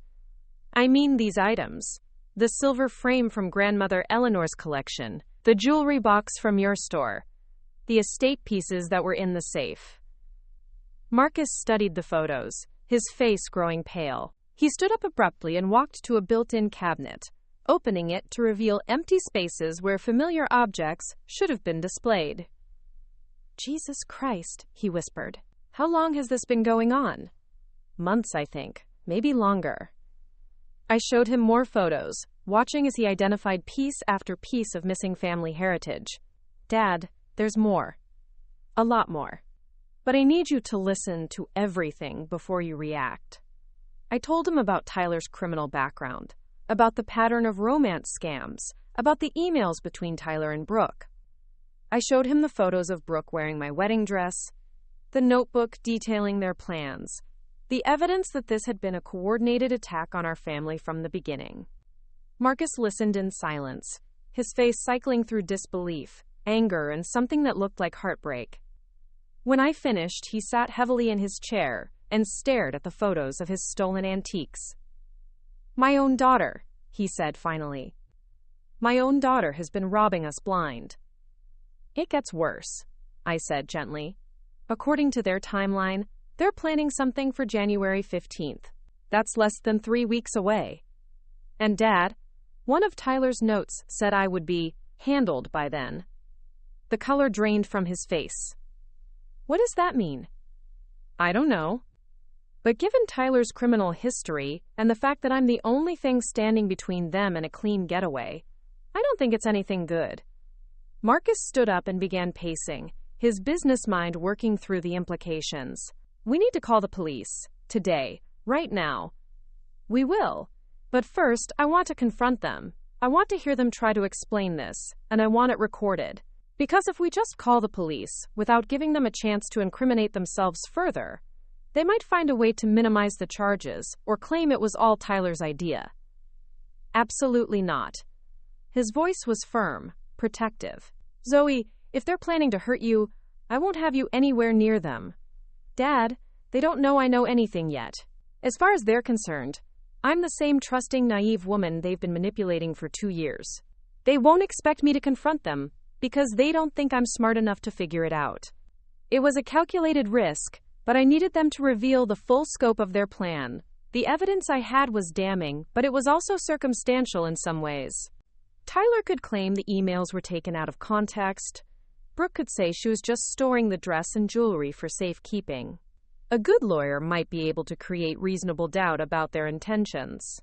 "I mean these items. The silver frame from grandmother Eleanor's collection, the jewelry box from your store, the estate pieces that were in the safe." Marcus studied the photos, his face growing pale. He stood up abruptly and walked to a built-in cabinet, opening it to reveal empty spaces where familiar objects should have been displayed. "Jesus Christ," he whispered. "How long has this been going on?" "Months, I think. Maybe longer." I showed him more photos, watching as he identified piece after piece of missing family heritage. "Dad, there's more," A lot more. But I need you to listen to everything before you react. I told him about Tyler's criminal background, about the pattern of romance scams, about the emails between Tyler and Brooke. I showed him the photos of Brooke wearing my wedding dress, the notebook detailing their plans, the evidence that this had been a coordinated attack on our family from the beginning. Marcus listened in silence, his face cycling through disbelief, anger, and something that looked like heartbreak. When I finished, he sat heavily in his chair and stared at the photos of his stolen antiques. "My own daughter," he said finally. "My own daughter has been robbing us blind." "It gets worse," I said gently. "According to their timeline, they're planning something for January 15th. That's less than 3 weeks away. And Dad, one of Tyler's notes said I would be handled by then." The color drained from his face. "What does that mean?" "I don't know. But given Tyler's criminal history and the fact that I'm the only thing standing between them and a clean getaway, I don't think it's anything good." Marcus stood up and began pacing, his business mind working through the implications. "We need to call the police. Today. Right now." "We will. But first, I want to confront them. I want to hear them try to explain this, and I want it recorded. Because if we just call the police, without giving them a chance to incriminate themselves further, they might find a way to minimize the charges or claim it was all Tyler's idea." "Absolutely not." His voice was firm, protective. "Zoe, if they're planning to hurt you, I won't have you anywhere near them. Dad, they don't know I know anything yet. As far as they're concerned, I'm the same trusting, naive woman they've been manipulating for 2 years. They won't expect me to confront them because they don't think I'm smart enough to figure it out. It was a calculated risk, but I needed them to reveal the full scope of their plan. The evidence I had was damning, but it was also circumstantial in some ways. Tyler could claim the emails were taken out of context. Brooke could say she was just storing the dress and jewelry for safekeeping. A good lawyer might be able to create reasonable doubt about their intentions.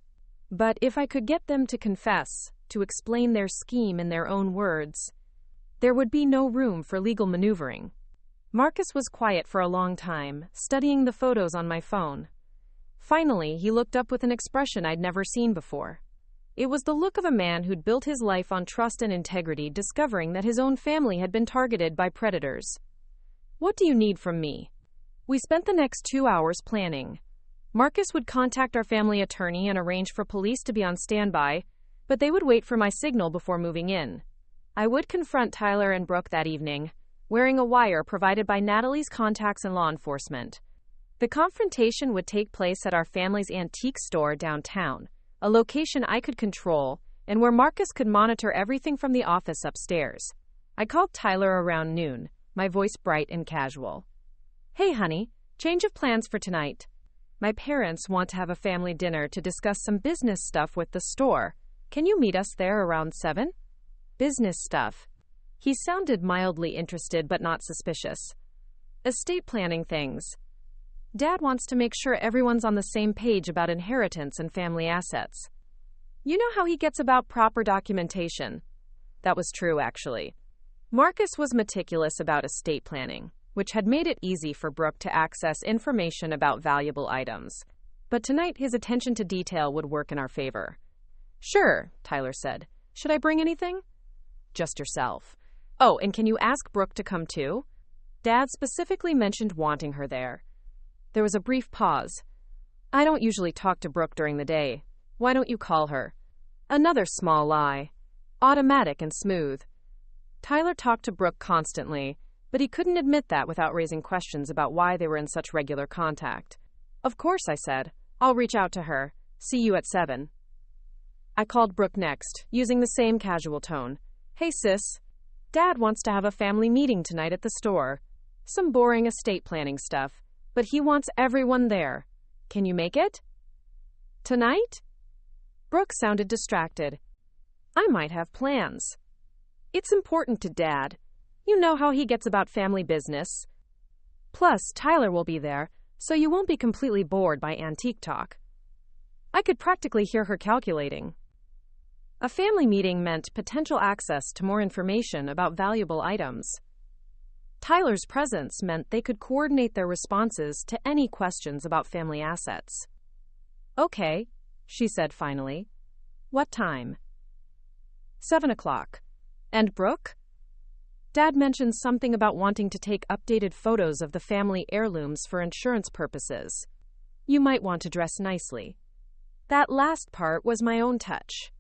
But if I could get them to confess, to explain their scheme in their own words, there would be no room for legal maneuvering. Marcus was quiet for a long time, studying the photos on my phone. Finally, he looked up with an expression I'd never seen before. It was the look of a man who'd built his life on trust and integrity, discovering that his own family had been targeted by predators. "What do you need from me?" We spent the next 2 hours planning. Marcus would contact our family attorney and arrange for police to be on standby, but they would wait for my signal before moving in. I would confront Tyler and Brooke that evening, wearing a wire provided by Natalie's contacts in law enforcement. The confrontation would take place at our family's antique store downtown, a location I could control, and where Marcus could monitor everything from the office upstairs. I called Tyler around noon, my voice bright and casual. "Hey, honey, change of plans for tonight. My parents want to have a family dinner to discuss some business stuff with the store. Can you meet us there around 7? "Business stuff." He sounded mildly interested but not suspicious. "Estate planning things. Dad wants to make sure everyone's on the same page about inheritance and family assets. You know how he gets about proper documentation." That was true, actually. Marcus was meticulous about estate planning, which had made it easy for Brooke to access information about valuable items. But tonight, his attention to detail would work in our favor. "Sure," Tyler said. "Should I bring anything?" "Just yourself. Oh, and can you ask Brooke to come too?" Dad specifically mentioned wanting her there. There was a brief pause. "I don't usually talk to Brooke during the day. Why don't you call her?" Another small lie. Automatic and smooth. Tyler talked to Brooke constantly, but he couldn't admit that without raising questions about why they were in such regular contact. "Of course," I said. "I'll reach out to her. See you at 7. I called Brooke next, using the same casual tone. "Hey, sis. Dad wants to have a family meeting tonight at the store. Some boring estate planning stuff, but he wants everyone there. Can you make it?" "Tonight?" Brooke sounded distracted. "I might have plans. It's important to Dad. You know how he gets about family business. Plus, Tyler will be there, so you won't be completely bored by antique talk." I could practically hear her calculating. A family meeting meant potential access to more information about valuable items. Tyler's presence meant they could coordinate their responses to any questions about family assets. "Okay," she said finally. "What time?" 7 o'clock. "And Brooke?" Dad mentioned something about wanting to take updated photos of the family heirlooms for insurance purposes. "You might want to dress nicely." That last part was my own touch.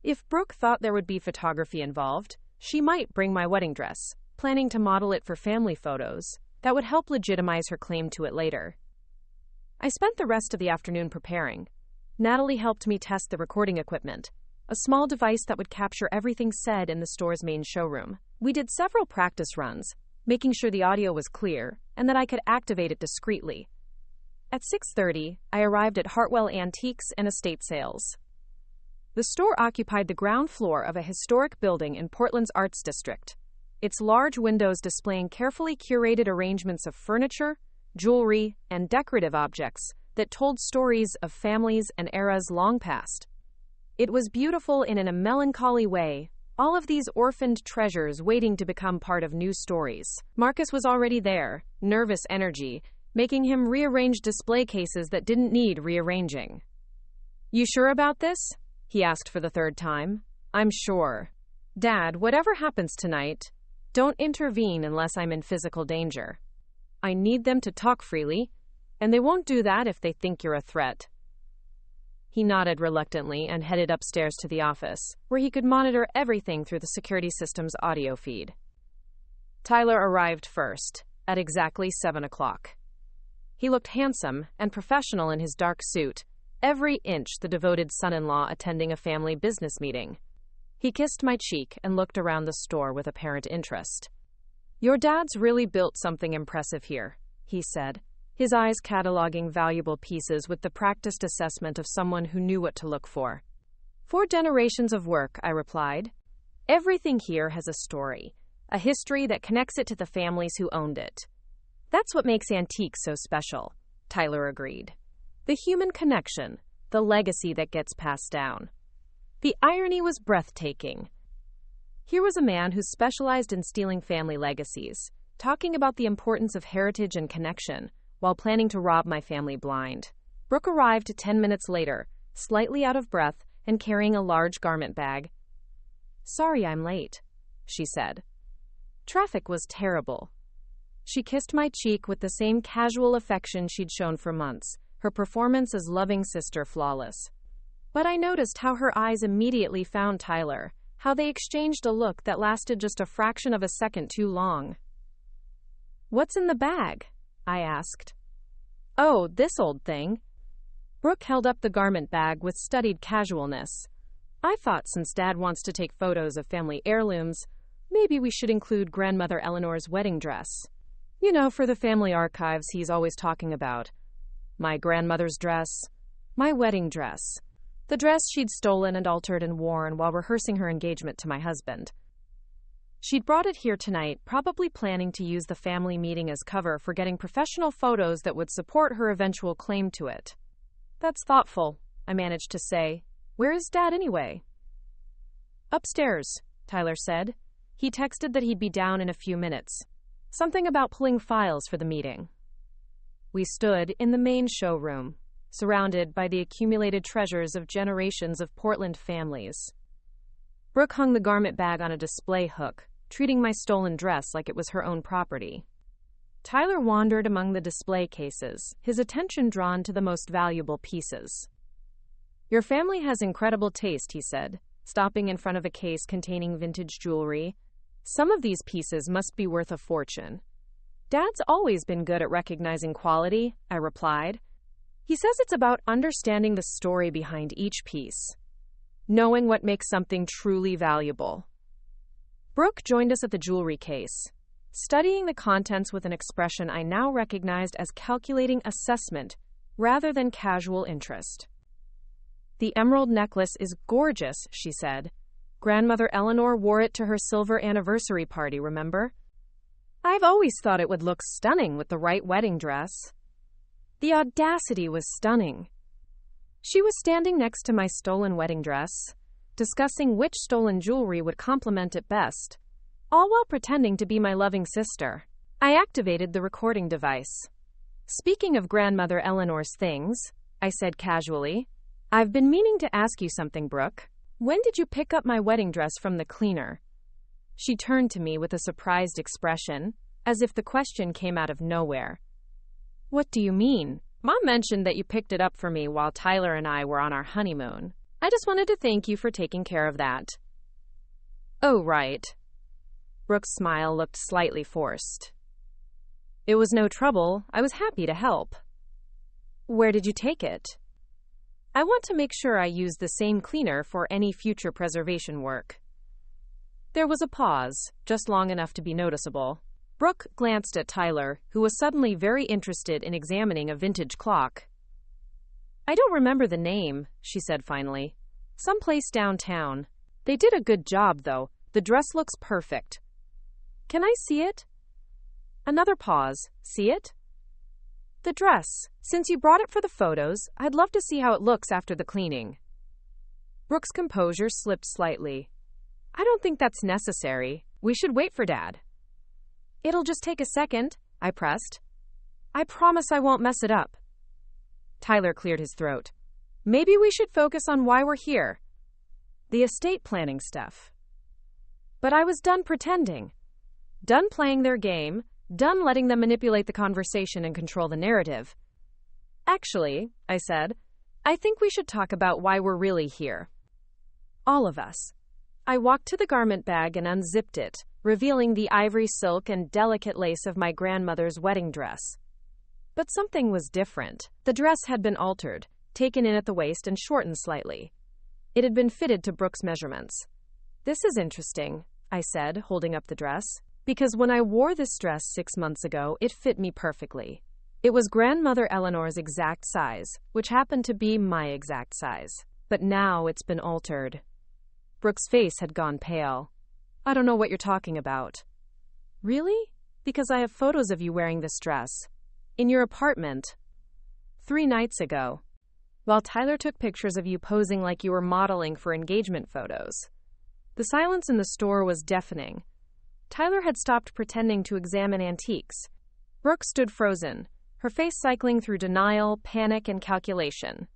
If Brooke thought there would be photography involved, she might bring my wedding dress, planning to model it for family photos that would help legitimize her claim to it later. I spent the rest of the afternoon preparing. Natalie helped me test the recording equipment, a small device that would capture everything said in the store's main showroom. We did several practice runs, making sure the audio was clear and that I could activate it discreetly. At 6:30, I arrived at Hartwell Antiques and Estate Sales. The store occupied the ground floor of a historic building in Portland's Arts District, its large windows displaying carefully curated arrangements of furniture, jewelry, and decorative objects that told stories of families and eras long past. It was beautiful in a melancholy way, all of these orphaned treasures waiting to become part of new stories. Marcus was already there, nervous energy, making him rearrange display cases that didn't need rearranging. "You sure about this?" he asked for the third time. "I'm sure. Dad, whatever happens tonight, don't intervene unless I'm in physical danger. I need them to talk freely, and they won't do that if they think you're a threat." He nodded reluctantly and headed upstairs to the office, where he could monitor everything through the security system's audio feed. Tyler arrived first, at exactly 7 o'clock. He looked handsome and professional in his dark suit, every inch the devoted son-in-law attending a family business meeting. He kissed my cheek and looked around the store with apparent interest. "Your dad's really built something impressive here," he said, his eyes cataloging valuable pieces with the practiced assessment of someone who knew what to look for. "4 generations of work," I replied. "Everything here has a story, a history that connects it to the families who owned it. That's what makes antiques so special," Tyler agreed. "The human connection, the legacy that gets passed down." The irony was breathtaking. Here was a man who specialized in stealing family legacies, talking about the importance of heritage and connection, while planning to rob my family blind. Brooke arrived 10 minutes later, slightly out of breath and carrying a large garment bag. "Sorry I'm late," she said. "Traffic was terrible." She kissed my cheek with the same casual affection she'd shown for months, her performance as loving sister flawless. But I noticed how her eyes immediately found Tyler, how they exchanged a look that lasted just a fraction of a second too long. "What's in the bag?" I asked. "Oh, this old thing." Brooke held up the garment bag with studied casualness. "I thought since Dad wants to take photos of family heirlooms, maybe we should include Grandmother Eleanor's wedding dress. You know, for the family archives he's always talking about. My grandmother's dress, my wedding dress, the dress she'd stolen and altered and worn while rehearsing her engagement to my husband. She'd brought it here tonight, probably planning to use the family meeting as cover for getting professional photos that would support her eventual claim to it." "That's thoughtful," I managed to say. "Where is Dad anyway?" "Upstairs," Tyler said. He texted that he'd be down in a few minutes. Something about pulling files for the meeting. We stood in the main showroom, surrounded by the accumulated treasures of generations of Portland families. Brooke hung the garment bag on a display hook, treating my stolen dress like it was her own property. Tyler wandered among the display cases, his attention drawn to the most valuable pieces. "Your family has incredible taste," he said, stopping in front of a case containing vintage jewelry. "Some of these pieces must be worth a fortune." "Dad's always been good at recognizing quality," I replied. "He says it's about understanding the story behind each piece, knowing what makes something truly valuable." Brooke joined us at the jewelry case, studying the contents with an expression I now recognized as calculating assessment rather than casual interest. "The emerald necklace is gorgeous," she said. "Grandmother Eleanor wore it to her silver anniversary party, remember? I've always thought it would look stunning with the right wedding dress." The audacity was stunning. She was standing next to my stolen wedding dress, discussing which stolen jewelry would complement it best. all while pretending to be my loving sister. I activated the recording device. Speaking of grandmother Eleanor's things, I said casually, I've been meaning to ask you something, Brooke. When did you pick up my wedding dress from the cleaner? She turned to me with a surprised expression, as if the question came out of nowhere. What do you mean? Mom mentioned that you picked it up for me while Tyler and I were on our honeymoon. I just wanted to thank you for taking care of that. Oh, right. Brooke's smile looked slightly forced. It was no trouble. I was happy to help. Where did you take it? I want to make sure I use the same cleaner for any future preservation work. There was a pause, just long enough to be noticeable. Brooke glanced at Tyler, who was suddenly very interested in examining a vintage clock. I don't remember the name, she said finally. Someplace downtown. They did a good job, though. The dress looks perfect. Can I see it? Another pause. See it? The dress. Since you brought it for the photos, I'd love to see how it looks after the cleaning. Brooke's composure slipped slightly. I don't think that's necessary. We should wait for Dad. It'll just take a second, I pressed. I promise I won't mess it up. Tyler cleared his throat. Maybe we should focus on why we're here. The estate planning stuff. But I was done pretending. Done playing their game. Done letting them manipulate the conversation and control the narrative. Actually, I said, I think we should talk about why we're really here. All of us. I walked to the garment bag and unzipped it, revealing the ivory silk and delicate lace of my grandmother's wedding dress. But something was different. The dress had been altered, taken in at the waist and shortened slightly. It had been fitted to Brooke's measurements. This is interesting, I said, holding up the dress. Because when I wore this dress 6 months ago, it fit me perfectly. It was grandmother Eleanor's exact size, which happened to be my exact size. But now it's been altered. Brooke's face had gone pale. I don't know what you're talking about. Really? Because I have photos of you wearing this dress. In your apartment. 3 nights ago. While Tyler took pictures of you posing like you were modeling for engagement photos. The silence in the store was deafening. Tyler had stopped pretending to examine antiques. Brooke stood frozen, her face cycling through denial, panic, and calculation.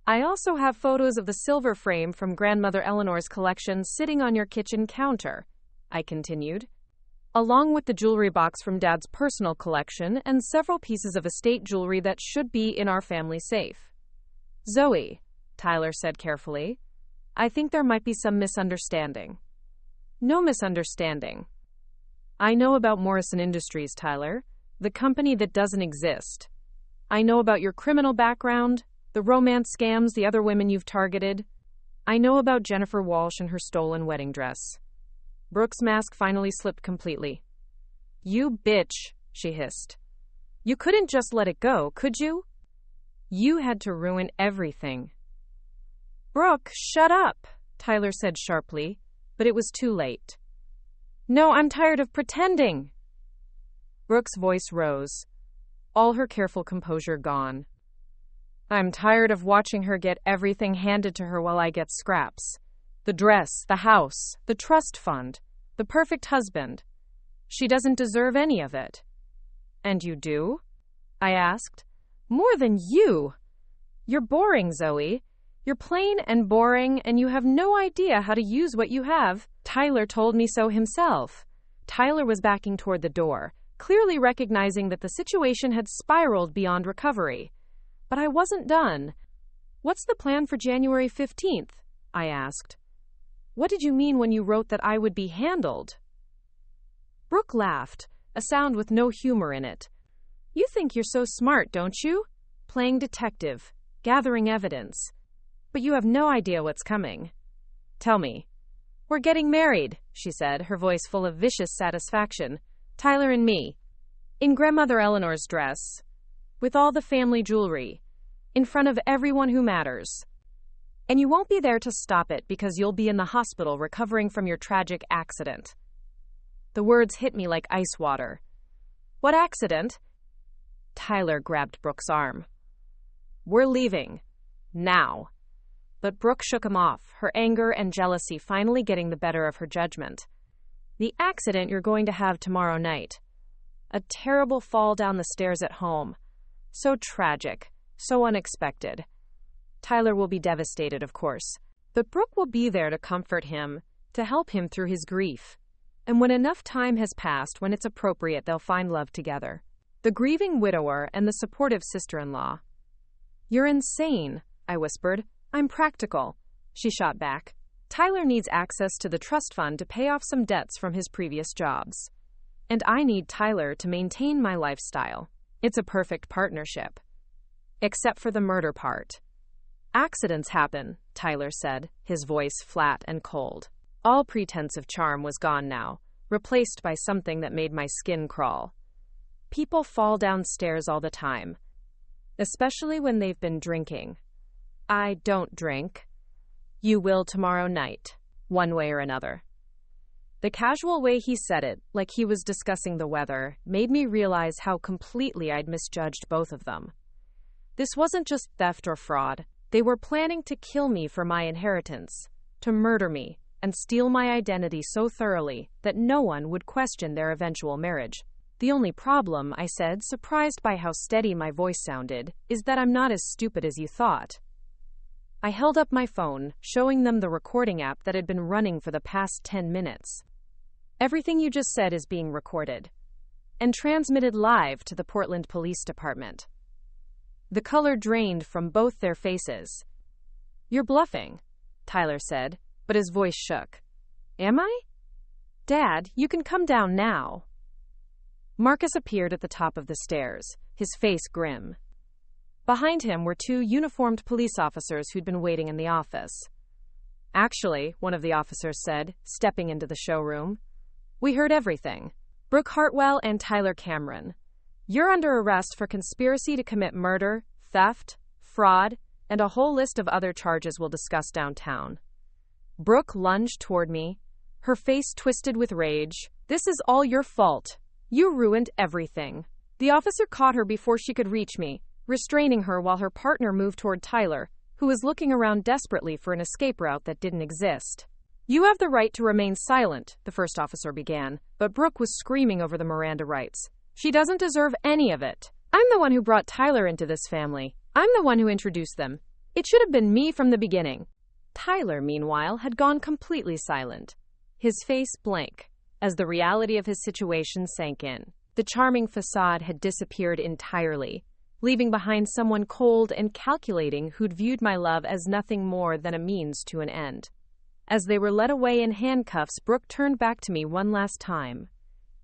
I also have photos of the silver frame from grandmother Eleanor's collection sitting on your kitchen counter, I continued, along with the jewelry box from Dad's personal collection and several pieces of estate jewelry that should be in our family safe. Zoe, Tyler said carefully, I think there might be some misunderstanding. No misunderstanding. I know about Morrison Industries, Tyler, the company that doesn't exist. I know about your criminal background, the romance scams, the other women you've targeted. I know about Jennifer Walsh and her stolen wedding dress. Brooke's mask finally slipped completely. You bitch, she hissed. You couldn't just let it go, could you? You had to ruin everything. Brooke, shut up, Tyler said sharply, but it was too late. No, I'm tired of pretending. Brooke's voice rose, all her careful composure gone. I'm tired of watching her get everything handed to her while I get scraps. The dress, the house, the trust fund, the perfect husband. She doesn't deserve any of it. And you do? I asked. More than you. You're boring, Zoe. You're plain and boring, and you have no idea how to use what you have. Tyler told me so himself. Tyler was backing toward the door, clearly recognizing that the situation had spiraled beyond recovery. But I wasn't done. What's the plan for January 15th? I asked. What did you mean when you wrote that I would be handled? Brooke laughed, a sound with no humor in it. You think you're so smart, don't you? Playing detective, gathering evidence. But you have no idea what's coming. Tell me. We're getting married, she said, her voice full of vicious satisfaction. Tyler and me. In grandmother Eleanor's dress. With all the family jewelry. In front of everyone who matters. And you won't be there to stop it because you'll be in the hospital recovering from your tragic accident. The words hit me like ice water. What accident? Tyler grabbed Brooke's arm. We're leaving. Now. But Brooke shook him off, her anger and jealousy finally getting the better of her judgment. The accident you're going to have tomorrow night. A terrible fall down the stairs at home. So tragic, so unexpected. Tyler will be devastated, of course, but Brooke will be there to comfort him, to help him through his grief. And when enough time has passed, when it's appropriate, they'll find love together. The grieving widower and the supportive sister-in-law. You're insane, I whispered. I'm practical, she shot back. Tyler needs access to the trust fund to pay off some debts from his previous jobs. And I need Tyler to maintain my lifestyle. It's a perfect partnership. Except for the murder part. Accidents happen, Tyler said, his voice flat and cold. All pretense of charm was gone now, replaced by something that made my skin crawl. People fall downstairs all the time, especially when they've been drinking. I don't drink. You will tomorrow night, one way or another. The casual way he said it, like he was discussing the weather, made me realize how completely I'd misjudged both of them. This wasn't just theft or fraud. They were planning to kill me for my inheritance, to murder me, and steal my identity so thoroughly that no one would question their eventual marriage. The only problem, I said, surprised by how steady my voice sounded, is that I'm not as stupid as you thought. I held up my phone, showing them the recording app that had been running for the past 10 minutes. Everything you just said is being recorded and transmitted live to the Portland Police Department. The color drained from both their faces. You're bluffing, Tyler said, but his voice shook. Am I? Dad, you can come down now. Marcus appeared at the top of the stairs, his face grim. Behind him were two uniformed police officers who'd been waiting in the office. Actually, one of the officers said, stepping into the showroom, we heard everything. Brooke Hartwell and Tyler Cameron. You're under arrest for conspiracy to commit murder, theft, fraud, and a whole list of other charges we'll discuss downtown. Brooke lunged toward me, her face twisted with rage. This is all your fault. You ruined everything. The officer caught her before she could reach me, restraining her while her partner moved toward Tyler, who was looking around desperately for an escape route that didn't exist. You have the right to remain silent, the first officer began, but Brooke was screaming over the Miranda rights. She doesn't deserve any of it. I'm the one who brought Tyler into this family. I'm the one who introduced them. It should have been me from the beginning. Tyler, meanwhile, had gone completely silent, his face blank, as the reality of his situation sank in. The charming facade had disappeared entirely, leaving behind someone cold and calculating who'd viewed my love as nothing more than a means to an end. As they were led away in handcuffs, Brooke turned back to me one last time.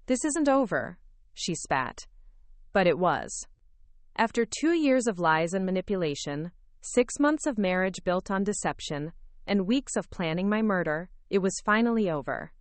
This isn't over, she spat. But it was. After 2 years of lies and manipulation, 6 months of marriage built on deception, and weeks of planning my murder, it was finally over.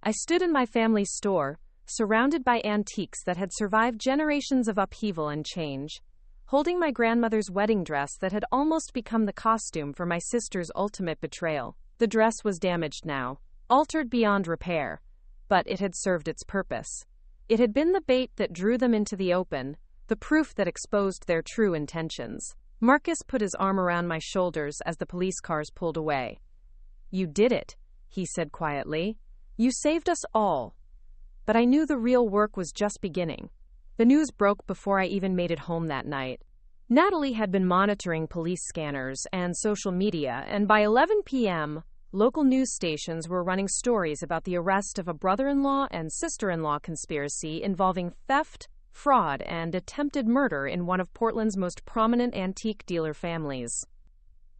I stood in my family's store, surrounded by antiques that had survived generations of upheaval and change, holding my grandmother's wedding dress that had almost become the costume for my sister's ultimate betrayal. The dress was damaged now, altered beyond repair, but it had served its purpose. It had been the bait that drew them into the open, the proof that exposed their true intentions. Marcus put his arm around my shoulders as the police cars pulled away. You did it, he said quietly. You saved us all. But I knew the real work was just beginning. The news broke before I even made it home that night. Natalie had been monitoring police scanners and social media, and by 11 p.m., local news stations were running stories about the arrest of a brother-in-law and sister-in-law conspiracy involving theft, fraud, and attempted murder in one of Portland's most prominent antique dealer families.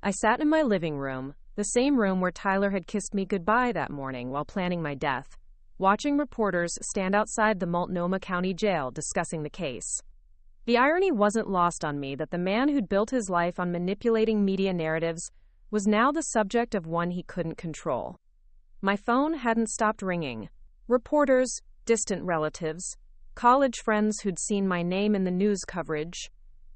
I sat in my living room, the same room where Tyler had kissed me goodbye that morning while planning my death, watching reporters stand outside the Multnomah County Jail discussing the case. The irony wasn't lost on me that the man who'd built his life on manipulating media narratives was now the subject of one he couldn't control. My phone hadn't stopped ringing. Reporters, distant relatives, college friends who'd seen my name in the news coverage.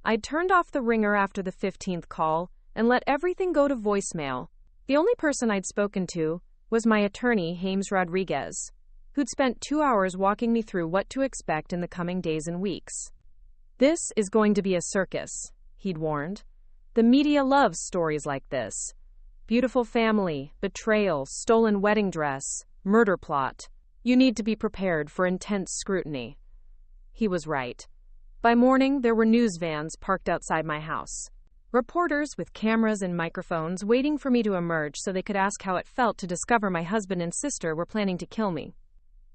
I'd turned off the ringer after the 15th call and let everything go to voicemail. The only person I'd spoken to was my attorney, James Rodriguez, who'd spent 2 hours walking me through what to expect in the coming days and weeks. This is going to be a circus, he'd warned. The media loves stories like this. Beautiful family, betrayal, stolen wedding dress, murder plot. You need to be prepared for intense scrutiny." He was right. By morning, there were news vans parked outside my house. Reporters with cameras and microphones waiting for me to emerge so they could ask how it felt to discover my husband and sister were planning to kill me.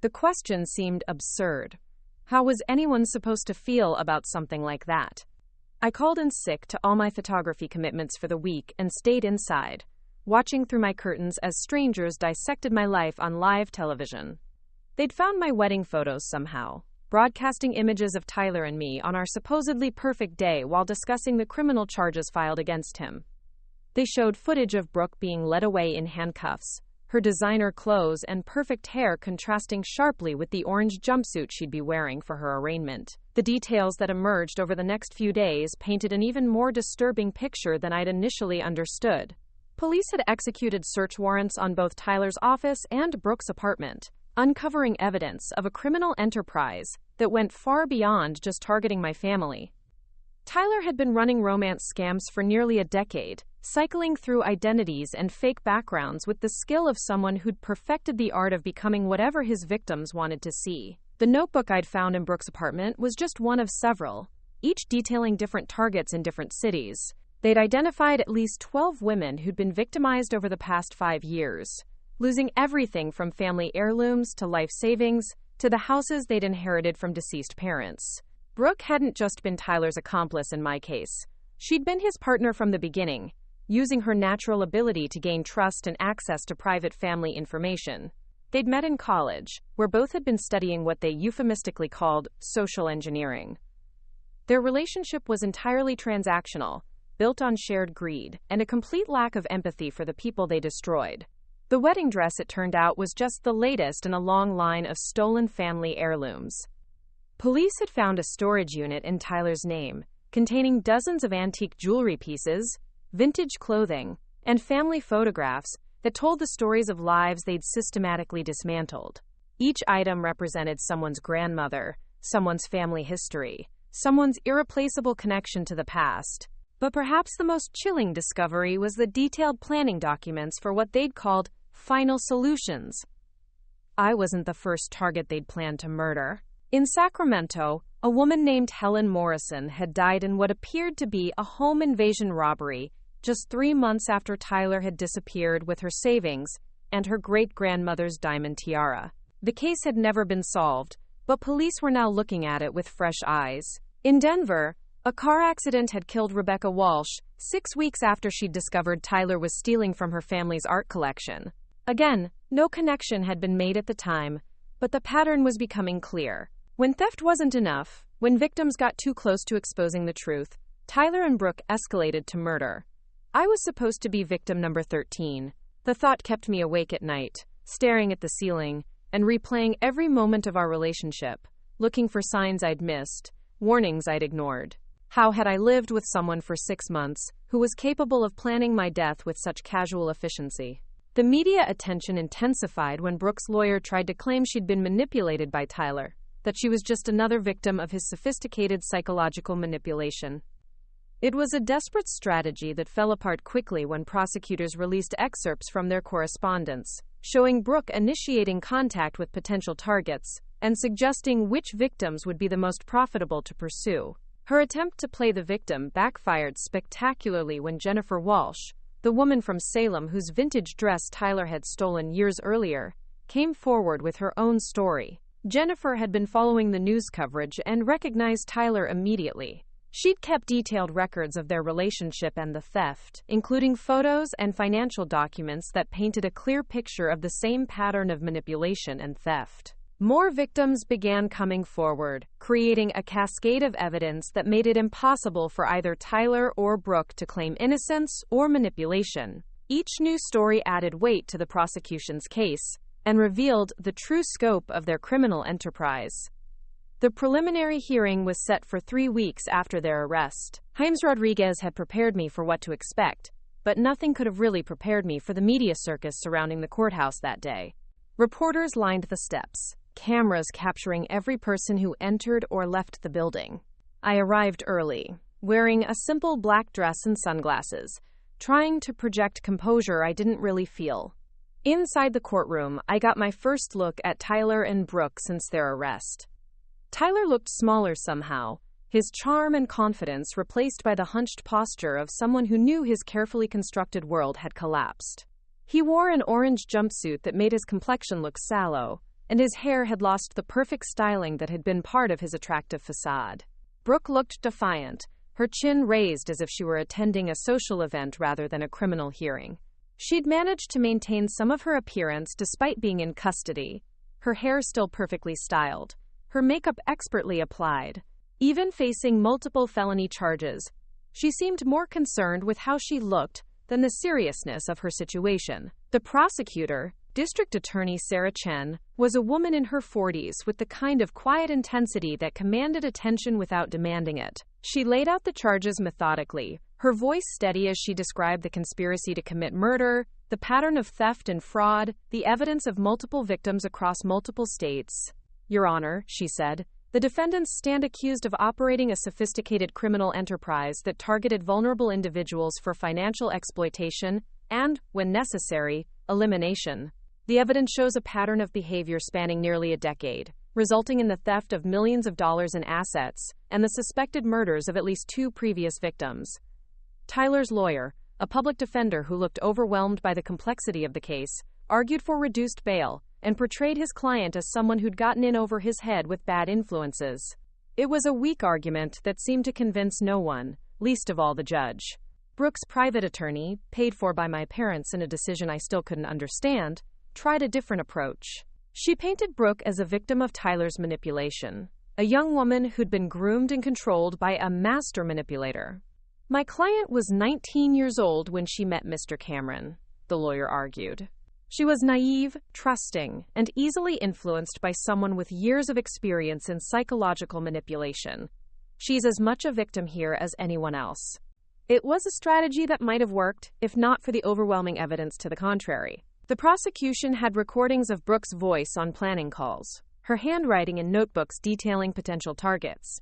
The question seemed absurd. How was anyone supposed to feel about something like that? I called in sick to all my photography commitments for the week and stayed inside, watching through my curtains as strangers dissected my life on live television. They'd found my wedding photos somehow, broadcasting images of Tyler and me on our supposedly perfect day while discussing the criminal charges filed against him. They showed footage of Brooke being led away in handcuffs, her designer clothes and perfect hair contrasting sharply with the orange jumpsuit she'd be wearing for her arraignment. The details that emerged over the next few days painted an even more disturbing picture than I'd initially understood. Police had executed search warrants on both Tyler's office and Brooke's apartment, uncovering evidence of a criminal enterprise that went far beyond just targeting my family. Tyler had been running romance scams for nearly a decade, cycling through identities and fake backgrounds with the skill of someone who'd perfected the art of becoming whatever his victims wanted to see. The notebook I'd found in Brooke's apartment was just one of several, each detailing different targets in different cities. They'd identified at least 12 women who'd been victimized over the past 5 years, losing everything from family heirlooms to life savings to the houses they'd inherited from deceased parents. Brooke hadn't just been Tyler's accomplice in my case. She'd been his partner from the beginning, using her natural ability to gain trust and access to private family information. They'd met in college, where both had been studying what they euphemistically called social engineering. Their relationship was entirely transactional, built on shared greed, and a complete lack of empathy for the people they destroyed. The wedding dress, it turned out, was just the latest in a long line of stolen family heirlooms. Police had found a storage unit in Tyler's name, containing dozens of antique jewelry pieces, vintage clothing, and family photographs that told the stories of lives they'd systematically dismantled. Each item represented someone's grandmother, someone's family history, someone's irreplaceable connection to the past. But perhaps the most chilling discovery was the detailed planning documents for what they'd called final solutions. I wasn't the first target they'd planned to murder. In Sacramento, a woman named Helen Morrison had died in what appeared to be a home invasion robbery just 3 months after Tyler had disappeared with her savings and her great-grandmother's diamond tiara. The case had never been solved, but police were now looking at it with fresh eyes. In Denver, a car accident had killed Rebecca Walsh 6 weeks after she'd discovered Tyler was stealing from her family's art collection. Again, no connection had been made at the time, but the pattern was becoming clear. When theft wasn't enough, when victims got too close to exposing the truth, Tyler and Brooke escalated to murder. I was supposed to be victim number 13. The thought kept me awake at night, staring at the ceiling and replaying every moment of our relationship, looking for signs I'd missed, warnings I'd ignored. How had I lived with someone for 6 months who was capable of planning my death with such casual efficiency? The media attention intensified when Brooke's lawyer tried to claim she'd been manipulated by Tyler, that she was just another victim of his sophisticated psychological manipulation. It was a desperate strategy that fell apart quickly when prosecutors released excerpts from their correspondence, showing Brooke initiating contact with potential targets and suggesting which victims would be the most profitable to pursue. Her attempt to play the victim backfired spectacularly when Jennifer Walsh, the woman from Salem whose vintage dress Tyler had stolen years earlier, came forward with her own story. Jennifer had been following the news coverage and recognized Tyler immediately. She'd kept detailed records of their relationship and the theft, including photos and financial documents that painted a clear picture of the same pattern of manipulation and theft. More victims began coming forward, creating a cascade of evidence that made it impossible for either Tyler or Brooke to claim innocence or manipulation. Each new story added weight to the prosecution's case and revealed the true scope of their criminal enterprise. The preliminary hearing was set for 3 weeks after their arrest. James Rodriguez had prepared me for what to expect, but nothing could have really prepared me for the media circus surrounding the courthouse that day. Reporters lined the steps, cameras capturing every person who entered or left the building. I arrived early, wearing a simple black dress and sunglasses, trying to project composure I didn't really feel. Inside the courtroom, I got my first look at Tyler and Brooke since their arrest. Tyler looked smaller somehow, his charm and confidence replaced by the hunched posture of someone who knew his carefully constructed world had collapsed. He wore an orange jumpsuit that made his complexion look sallow, and his hair had lost the perfect styling that had been part of his attractive facade. Brooke looked defiant, her chin raised as if she were attending a social event rather than a criminal hearing. She'd managed to maintain some of her appearance despite being in custody, her hair still perfectly styled, her makeup expertly applied. Even facing multiple felony charges, she seemed more concerned with how she looked than the seriousness of her situation. The prosecutor, District Attorney Sarah Chen, was a woman in her 40s with the kind of quiet intensity that commanded attention without demanding it. She laid out the charges methodically, her voice steady as she described the conspiracy to commit murder, the pattern of theft and fraud, the evidence of multiple victims across multiple states. "Your Honor," she said, "the defendants stand accused of operating a sophisticated criminal enterprise that targeted vulnerable individuals for financial exploitation and, when necessary, elimination. The evidence shows a pattern of behavior spanning nearly a decade, resulting in the theft of millions of dollars in assets and the suspected murders of at least 2 previous victims." Tyler's lawyer, a public defender who looked overwhelmed by the complexity of the case, argued for reduced bail and portrayed his client as someone who'd gotten in over his head with bad influences. It was a weak argument that seemed to convince no one, least of all the judge. Brooke's private attorney, paid for by my parents in a decision I still couldn't understand, tried a different approach. She painted Brooke as a victim of Tyler's manipulation, a young woman who'd been groomed and controlled by a master manipulator. "My client was 19 years old when she met Mr. Cameron," the lawyer argued. "She was naive, trusting, and easily influenced by someone with years of experience in psychological manipulation. She's as much a victim here as anyone else." It was a strategy that might have worked, if not for the overwhelming evidence to the contrary. The prosecution had recordings of Brooke's voice on planning calls, her handwriting in notebooks detailing potential targets,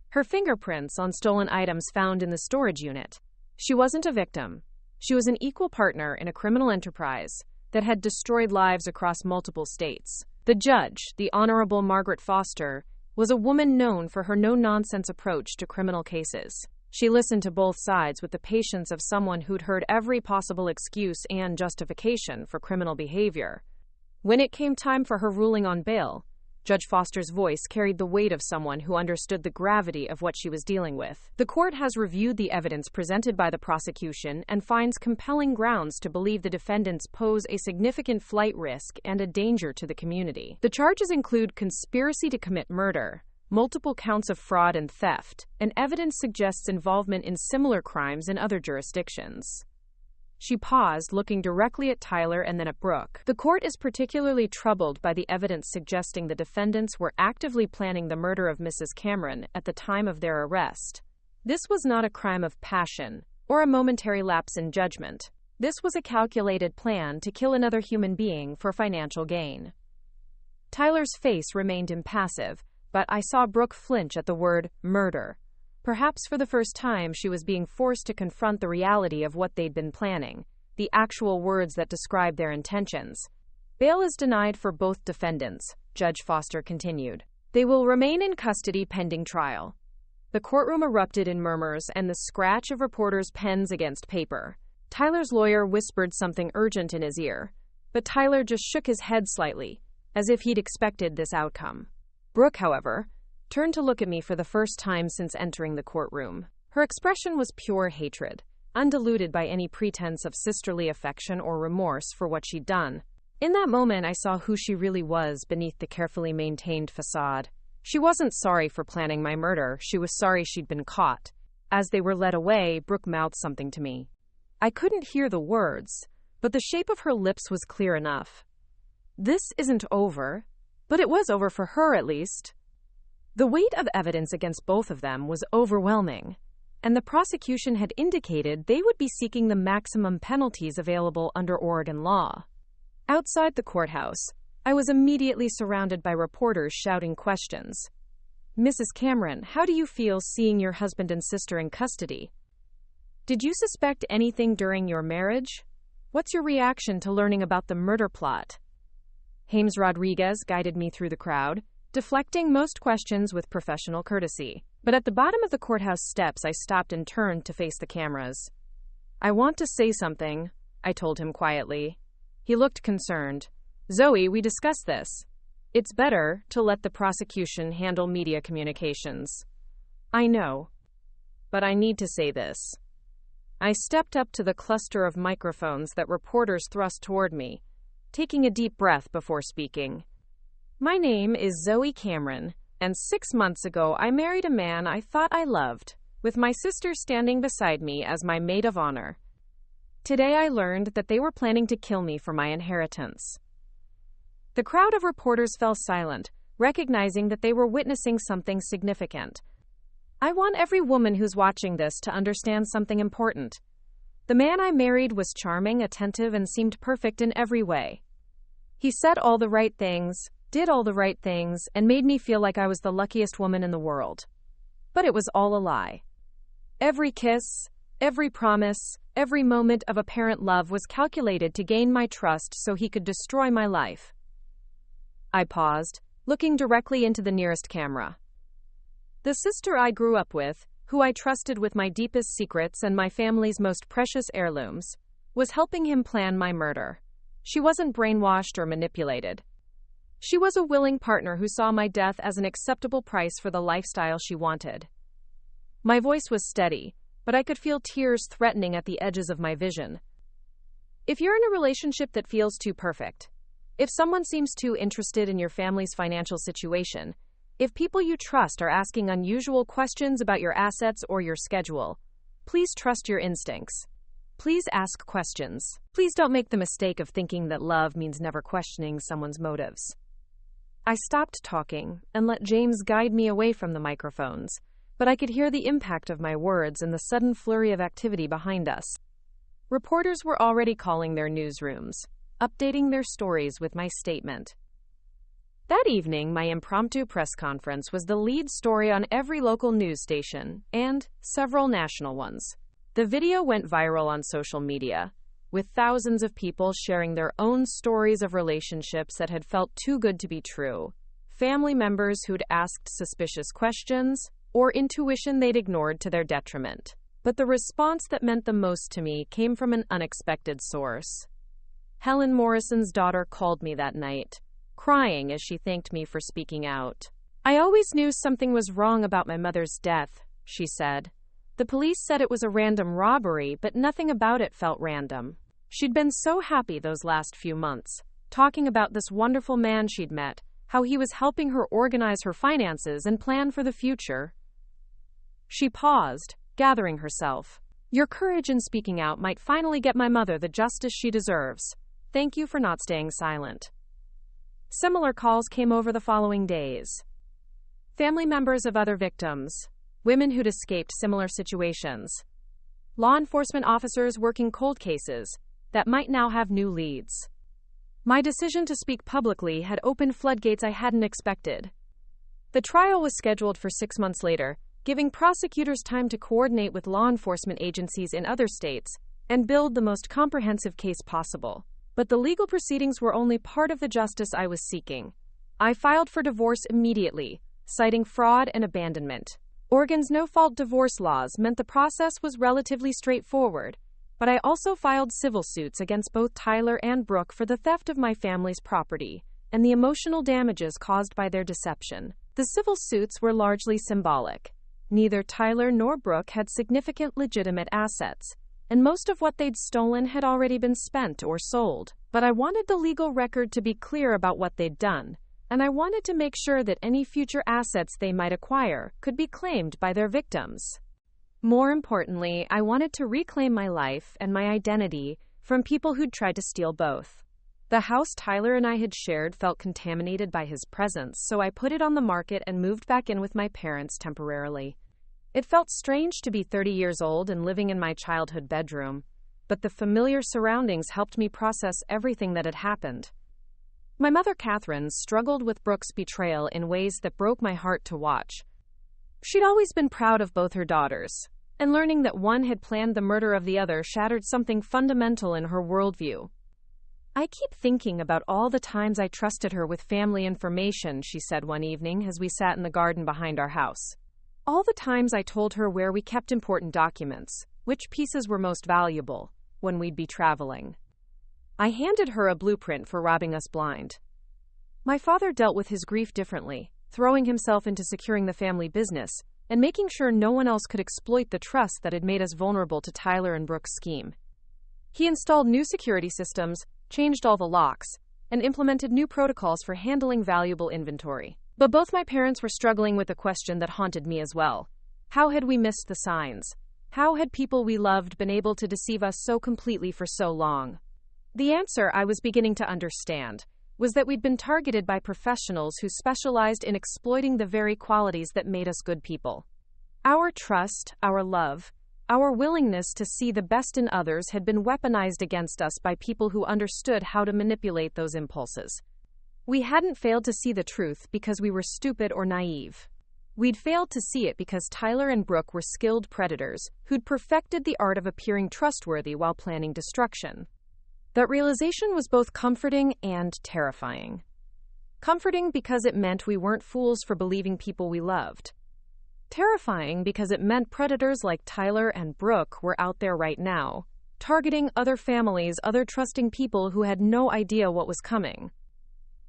her fingerprints on stolen items found in the storage unit. She wasn't a victim. She was an equal partner in a criminal enterprise that had destroyed lives across multiple states. The judge, the Honorable Margaret Foster, was a woman known for her no-nonsense approach to criminal cases. She listened to both sides with the patience of someone who'd heard every possible excuse and justification for criminal behavior. When it came time for her ruling on bail, Judge Foster's voice carried the weight of someone who understood the gravity of what she was dealing with. "The court has reviewed the evidence presented by the prosecution and finds compelling grounds to believe the defendants pose a significant flight risk and a danger to the community. The charges include conspiracy to commit murder, multiple counts of fraud and theft, and evidence suggests involvement in similar crimes in other jurisdictions." She paused, looking directly at Tyler and then at Brooke. "The court is particularly troubled by the evidence suggesting the defendants were actively planning the murder of Mrs. Cameron at the time of their arrest. This was not a crime of passion or a momentary lapse in judgment. This was a calculated plan to kill another human being for financial gain." Tyler's face remained impassive, but I saw Brooke flinch at the word murder. Perhaps for the first time she was being forced to confront the reality of what they'd been planning, the actual words that described their intentions. "Bail is denied for both defendants," Judge Foster continued. "They will remain in custody pending trial." The courtroom erupted in murmurs and the scratch of reporters' pens against paper. Tyler's lawyer whispered something urgent in his ear, but Tyler just shook his head slightly, as if he'd expected this outcome. Brooke, however, turned to look at me for the first time since entering the courtroom. Her expression was pure hatred, undiluted by any pretense of sisterly affection or remorse for what she'd done. In that moment, I saw who she really was beneath the carefully maintained facade. She wasn't sorry for planning my murder, she was sorry she'd been caught. As they were led away, Brooke mouthed something to me. I couldn't hear the words, but the shape of her lips was clear enough. This isn't over, but it was over for her at least. The weight of evidence against both of them was overwhelming, and the prosecution had indicated they would be seeking the maximum penalties available under Oregon law. Outside the courthouse, I was immediately surrounded by reporters shouting questions. "Mrs. Cameron, how do you feel seeing your husband and sister in custody? Did you suspect anything during your marriage? What's your reaction to learning about the murder plot? James Rodriguez guided me through the crowd, deflecting most questions with professional courtesy. But at the bottom of the courthouse steps, I stopped and turned to face the cameras. I want to say something, I told him quietly. He looked concerned. Zoe, we discussed this. It's better to let the prosecution handle media communications. I know. But I need to say this. I stepped up to the cluster of microphones that reporters thrust toward me, taking a deep breath before speaking. My name is Zoe Cameron, and 6 months ago I married a man I thought I loved, with my sister standing beside me as my maid of honor. Today I learned that they were planning to kill me for my inheritance. The crowd of reporters fell silent, recognizing that they were witnessing something significant. I want every woman who's watching this to understand something important. The man I married was charming, attentive, and seemed perfect in every way. He said all the right things, did all the right things, and made me feel like I was the luckiest woman in the world. But it was all a lie. Every kiss, every promise, every moment of apparent love was calculated to gain my trust so he could destroy my life. I paused, looking directly into the nearest camera. The sister I grew up with, who I trusted with my deepest secrets and my family's most precious heirlooms, was helping him plan my murder. She wasn't brainwashed or manipulated. She was a willing partner who saw my death as an acceptable price for the lifestyle she wanted. My voice was steady, but I could feel tears threatening at the edges of my vision. If you're in a relationship that feels too perfect, if someone seems too interested in your family's financial situation, if people you trust are asking unusual questions about your assets or your schedule, please trust your instincts. Please ask questions. Please don't make the mistake of thinking that love means never questioning someone's motives. I stopped talking and let James guide me away from the microphones, but I could hear the impact of my words and the sudden flurry of activity behind us. Reporters were already calling their newsrooms, updating their stories with my statement. That evening, my impromptu press conference was the lead story on every local news station and several national ones. The video went viral on social media, with thousands of people sharing their own stories of relationships that had felt too good to be true, family members who'd asked suspicious questions, or intuition they'd ignored to their detriment. But the response that meant the most to me came from an unexpected source. Helen Morrison's daughter called me that night, crying as she thanked me for speaking out. I always knew something was wrong about my mother's death, she said. The police said it was a random robbery, but nothing about it felt random. She'd been so happy those last few months, talking about this wonderful man she'd met, how he was helping her organize her finances and plan for the future. She paused, gathering herself. Your courage in speaking out might finally get my mother the justice she deserves. Thank you for not staying silent. Similar calls came over the following days. Family members of other victims, women who'd escaped similar situations, law enforcement officers working cold cases that might now have new leads. My decision to speak publicly had opened floodgates I hadn't expected. The trial was scheduled for 6 months later, giving prosecutors time to coordinate with law enforcement agencies in other states and build the most comprehensive case possible. But the legal proceedings were only part of the justice I was seeking. I filed for divorce immediately, citing fraud and abandonment. Oregon's no-fault divorce laws meant the process was relatively straightforward, but I also filed civil suits against both Tyler and Brooke for the theft of my family's property and the emotional damages caused by their deception. The civil suits were largely symbolic. Neither Tyler nor Brooke had significant legitimate assets, and most of what they'd stolen had already been spent or sold. But I wanted the legal record to be clear about what they'd done, and I wanted to make sure that any future assets they might acquire could be claimed by their victims. More importantly, I wanted to reclaim my life and my identity from people who'd tried to steal both. The house Tyler and I had shared felt contaminated by his presence, so I put it on the market and moved back in with my parents temporarily. It felt strange to be 30 years old and living in my childhood bedroom, but the familiar surroundings helped me process everything that had happened. My mother, Catherine, struggled with Brooke's betrayal in ways that broke my heart to watch. She'd always been proud of both her daughters, and learning that one had planned the murder of the other shattered something fundamental in her worldview. "I keep thinking about all the times I trusted her with family information," she said one evening as we sat in the garden behind our house. "All the times I told her where we kept important documents, which pieces were most valuable, when we'd be traveling. I handed her a blueprint for robbing us blind. My father dealt with his grief differently, throwing himself into securing the family business and making sure no one else could exploit the trust that had made us vulnerable to Tyler and Brooke's scheme. He installed new security systems, changed all the locks, and implemented new protocols for handling valuable inventory. But both my parents were struggling with a question that haunted me as well. How had we missed the signs? How had people we loved been able to deceive us so completely for so long? The answer I was beginning to understand was that we'd been targeted by professionals who specialized in exploiting the very qualities that made us good people. Our trust, our love, our willingness to see the best in others had been weaponized against us by people who understood how to manipulate those impulses. We hadn't failed to see the truth because we were stupid or naive. We'd failed to see it because Tyler and Brooke were skilled predators who'd perfected the art of appearing trustworthy while planning destruction. That realization was both comforting and terrifying. Comforting because it meant we weren't fools for believing people we loved. Terrifying because it meant predators like Tyler and Brooke were out there right now, targeting other families, other trusting people who had no idea what was coming.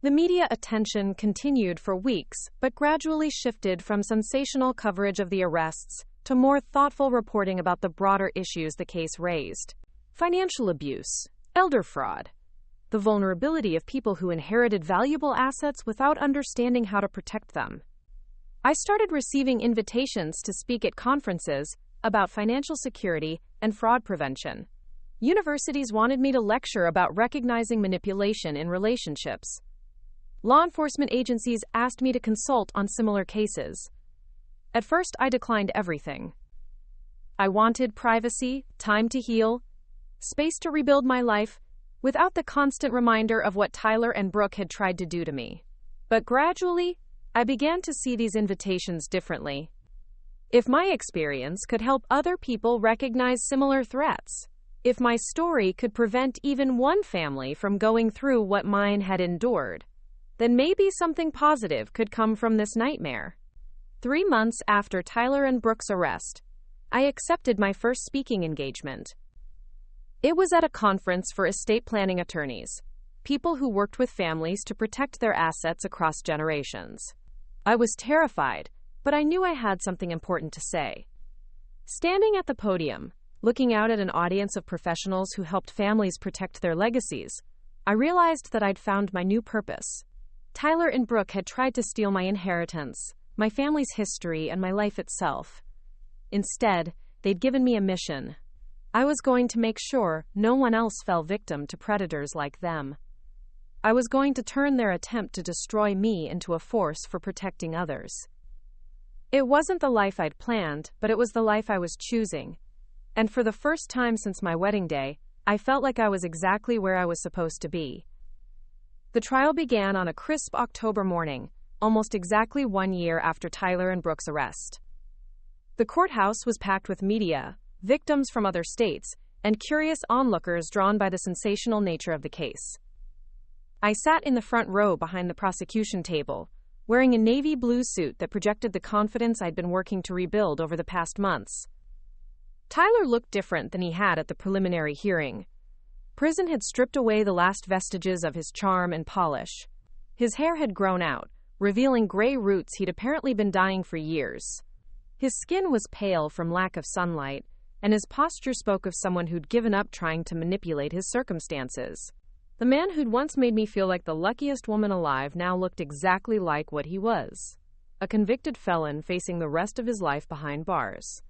The media attention continued for weeks, but gradually shifted from sensational coverage of the arrests to more thoughtful reporting about the broader issues the case raised. Financial abuse, elder fraud, the vulnerability of people who inherited valuable assets without understanding how to protect them. I started receiving invitations to speak at conferences about financial security and fraud prevention. Universities wanted me to lecture about recognizing manipulation in relationships. Law enforcement agencies asked me to consult on similar cases. At first, I declined everything. I wanted privacy, time to heal, space to rebuild my life, without the constant reminder of what Tyler and Brooke had tried to do to me. But gradually, I began to see these invitations differently. If my experience could help other people recognize similar threats, if my story could prevent even one family from going through what mine had endured, then maybe something positive could come from this nightmare. 3 months after Tyler and Brooke's arrest, I accepted my first speaking engagement. It was at a conference for estate planning attorneys, people who worked with families to protect their assets across generations. I was terrified, but I knew I had something important to say. Standing at the podium, looking out at an audience of professionals who helped families protect their legacies, I realized that I'd found my new purpose. Tyler and Brooke had tried to steal my inheritance, my family's history, and my life itself. Instead, they'd given me a mission. I was going to make sure no one else fell victim to predators like them. I was going to turn their attempt to destroy me into a force for protecting others. It wasn't the life I'd planned, but it was the life I was choosing. And for the first time since my wedding day, I felt like I was exactly where I was supposed to be. The trial began on a crisp October morning, almost exactly 1 year after Tyler and Brooke's arrest. The courthouse was packed with media, victims from other states, and curious onlookers drawn by the sensational nature of the case. I sat in the front row behind the prosecution table, wearing a navy blue suit that projected the confidence I'd been working to rebuild over the past months. Tyler looked different than he had at the preliminary hearing. Prison had stripped away the last vestiges of his charm and polish. His hair had grown out, revealing gray roots he'd apparently been dyeing for years. His skin was pale from lack of sunlight, and his posture spoke of someone who'd given up trying to manipulate his circumstances. The man who'd once made me feel like the luckiest woman alive now looked exactly like what he was, a convicted felon facing the rest of his life behind bars.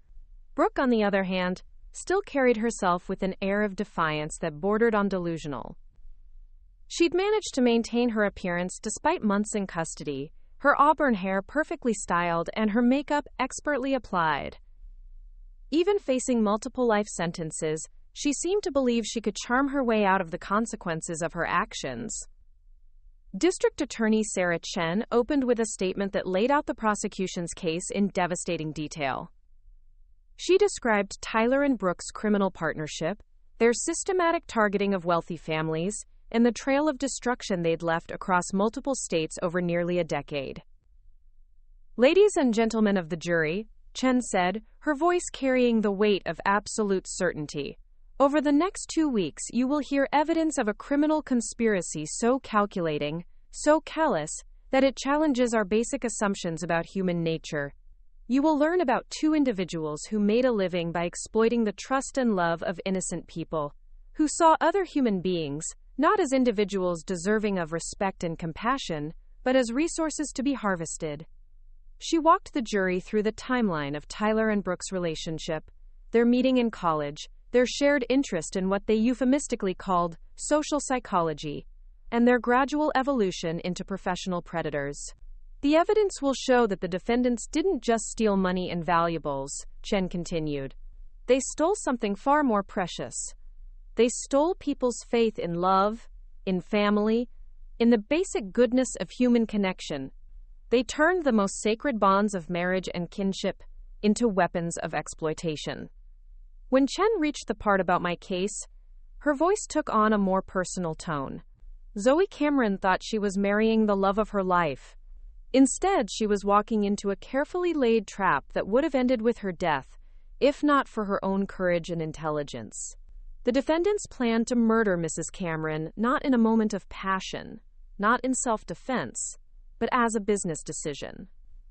Brooke, on the other hand, still carried herself with an air of defiance that bordered on delusional. She'd managed to maintain her appearance despite months in custody, her auburn hair perfectly styled and her makeup expertly applied. Even facing multiple life sentences, she seemed to believe she could charm her way out of the consequences of her actions. District Attorney Sarah Chen opened with a statement that laid out the prosecution's case in devastating detail. She described Tyler and Brooke's criminal partnership, their systematic targeting of wealthy families, and the trail of destruction they'd left across multiple states over nearly a decade. "Ladies and gentlemen of the jury," Chen said, her voice carrying the weight of absolute certainty, "over the next 2 weeks you will hear evidence of a criminal conspiracy so calculating, so callous, that it challenges our basic assumptions about human nature. You will learn about 2 individuals who made a living by exploiting the trust and love of innocent people, who saw other human beings, not as individuals deserving of respect and compassion, but as resources to be harvested." She walked the jury through the timeline of Tyler and Brooke's relationship, their meeting in college, their shared interest in what they euphemistically called social psychology, and their gradual evolution into professional predators. "The evidence will show that the defendants didn't just steal money and valuables," Chen continued. "They stole something far more precious. They stole people's faith in love, in family, in the basic goodness of human connection. They turned the most sacred bonds of marriage and kinship into weapons of exploitation." When Chen reached the part about my case, her voice took on a more personal tone. Zoe Cameron thought she was marrying the love of her life. Instead, she was walking into a carefully laid trap that would have ended with her death, if not for her own courage and intelligence. The defendants planned to murder Mrs. Cameron not in a moment of passion, not in self-defense, but as a business decision.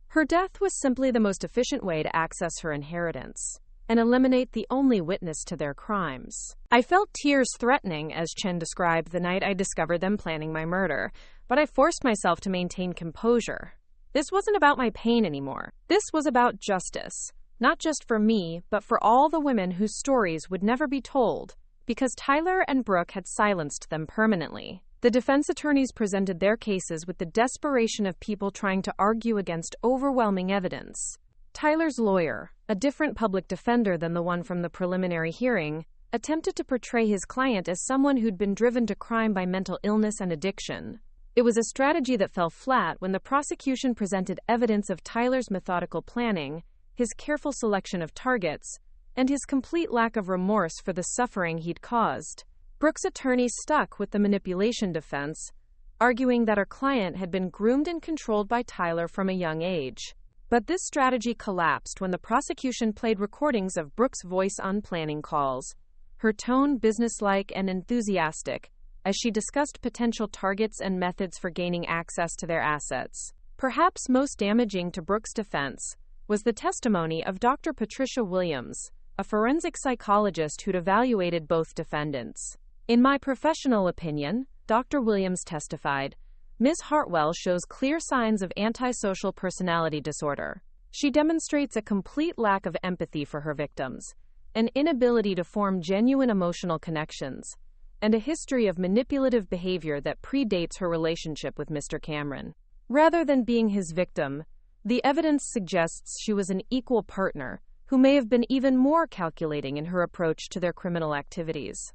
Her death was simply the most efficient way to access her inheritance and eliminate the only witness to their crimes. "I felt tears threatening," as Chen described the night I discovered them planning my murder, but I forced myself to maintain composure. This wasn't about my pain anymore. This was about justice, not just for me, but for all the women whose stories would never be told, because Tyler and Brooke had silenced them permanently. The defense attorneys presented their cases with the desperation of people trying to argue against overwhelming evidence. Tyler's lawyer, a different public defender than the one from the preliminary hearing, attempted to portray his client as someone who'd been driven to crime by mental illness and addiction. It was a strategy that fell flat when the prosecution presented evidence of Tyler's methodical planning, his careful selection of targets, and his complete lack of remorse for the suffering he'd caused. Brooke's attorneys stuck with the manipulation defense, arguing that her client had been groomed and controlled by Tyler from a young age. But this strategy collapsed when the prosecution played recordings of Brooke's voice on planning calls, her tone businesslike and enthusiastic, as she discussed potential targets and methods for gaining access to their assets. Perhaps most damaging to Brooke's defense was the testimony of Dr. Patricia Williams, a forensic psychologist who'd evaluated both defendants. "In my professional opinion," Dr. Williams testified, "Ms. Hartwell shows clear signs of antisocial personality disorder. She demonstrates a complete lack of empathy for her victims, an inability to form genuine emotional connections, and a history of manipulative behavior that predates her relationship with Mr. Cameron. Rather than being his victim, the evidence suggests she was an equal partner who may have been even more calculating in her approach to their criminal activities."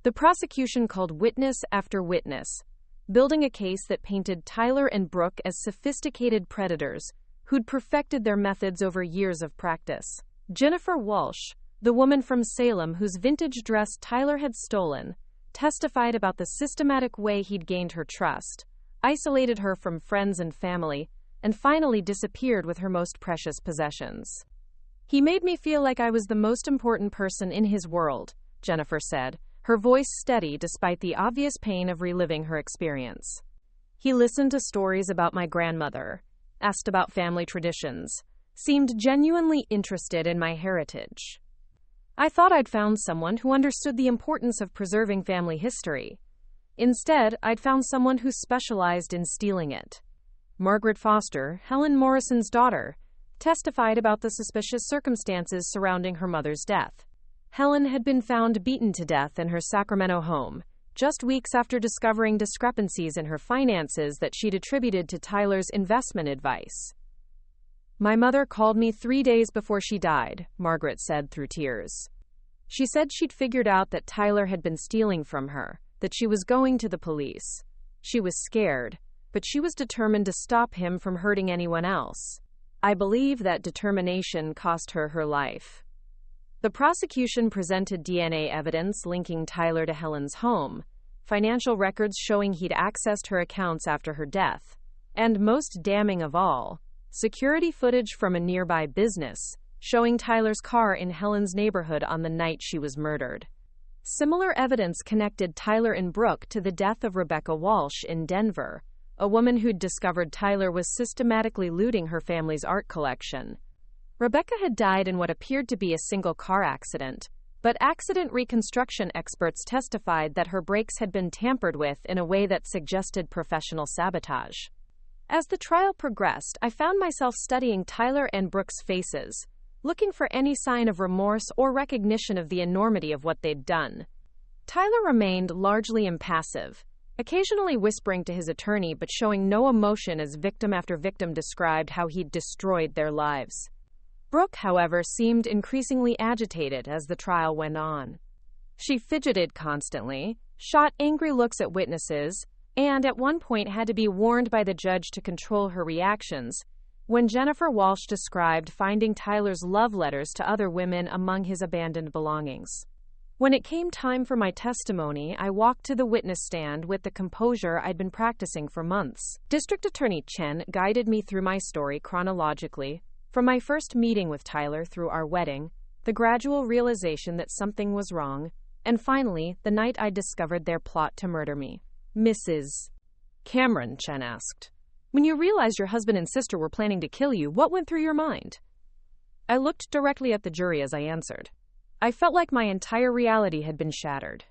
The prosecution called witness after witness, building a case that painted Tyler and Brooke as sophisticated predators who'd perfected their methods over years of practice. Jennifer Walsh, the woman from Salem whose vintage dress Tyler had stolen, testified about the systematic way he'd gained her trust, isolated her from friends and family, and finally disappeared with her most precious possessions. "He made me feel like I was the most important person in his world," Jennifer said, her voice steady despite the obvious pain of reliving her experience. "He listened to stories about my grandmother, asked about family traditions, seemed genuinely interested in my heritage. I thought I'd found someone who understood the importance of preserving family history. Instead, I'd found someone who specialized in stealing it." Margaret Foster, Helen Morrison's daughter, testified about the suspicious circumstances surrounding her mother's death. Helen had been found beaten to death in her Sacramento home, just weeks after discovering discrepancies in her finances that she'd attributed to Tyler's investment advice. "My mother called me 3 days before she died," Margaret said through tears. She said she'd figured out that Tyler had been stealing from her, that she was going to the police. She was scared, but she was determined to stop him from hurting anyone else. I believe that determination cost her her life. The prosecution presented DNA evidence linking Tyler to Helen's home, financial records showing he'd accessed her accounts after her death, and most damning of all, security footage from a nearby business showing Tyler's car in Helen's neighborhood on the night she was murdered. Similar evidence connected Tyler and Brooke to the death of Rebecca Walsh in Denver, a woman who'd discovered Tyler was systematically looting her family's art collection. Rebecca had died in what appeared to be a single car accident, but accident reconstruction experts testified that her brakes had been tampered with in a way that suggested professional sabotage. As the trial progressed, I found myself studying Tyler and Brooke's faces, looking for any sign of remorse or recognition of the enormity of what they'd done. Tyler remained largely impassive, occasionally whispering to his attorney but showing no emotion as victim after victim described how he'd destroyed their lives. Brooke, however, seemed increasingly agitated as the trial went on. She fidgeted constantly, shot angry looks at witnesses, and at one point had to be warned by the judge to control her reactions when Jennifer Walsh described finding Tyler's love letters to other women among his abandoned belongings. When it came time for my testimony, I walked to the witness stand with the composure I'd been practicing for months. District Attorney Chen guided me through my story chronologically, from my first meeting with Tyler through our wedding, the gradual realization that something was wrong, and finally, the night I discovered their plot to murder me. Mrs. Cameron, Chen asked, when you realized your husband and sister were planning to kill you, what went through your mind? I looked directly at the jury as I answered. I felt like my entire reality had been shattered.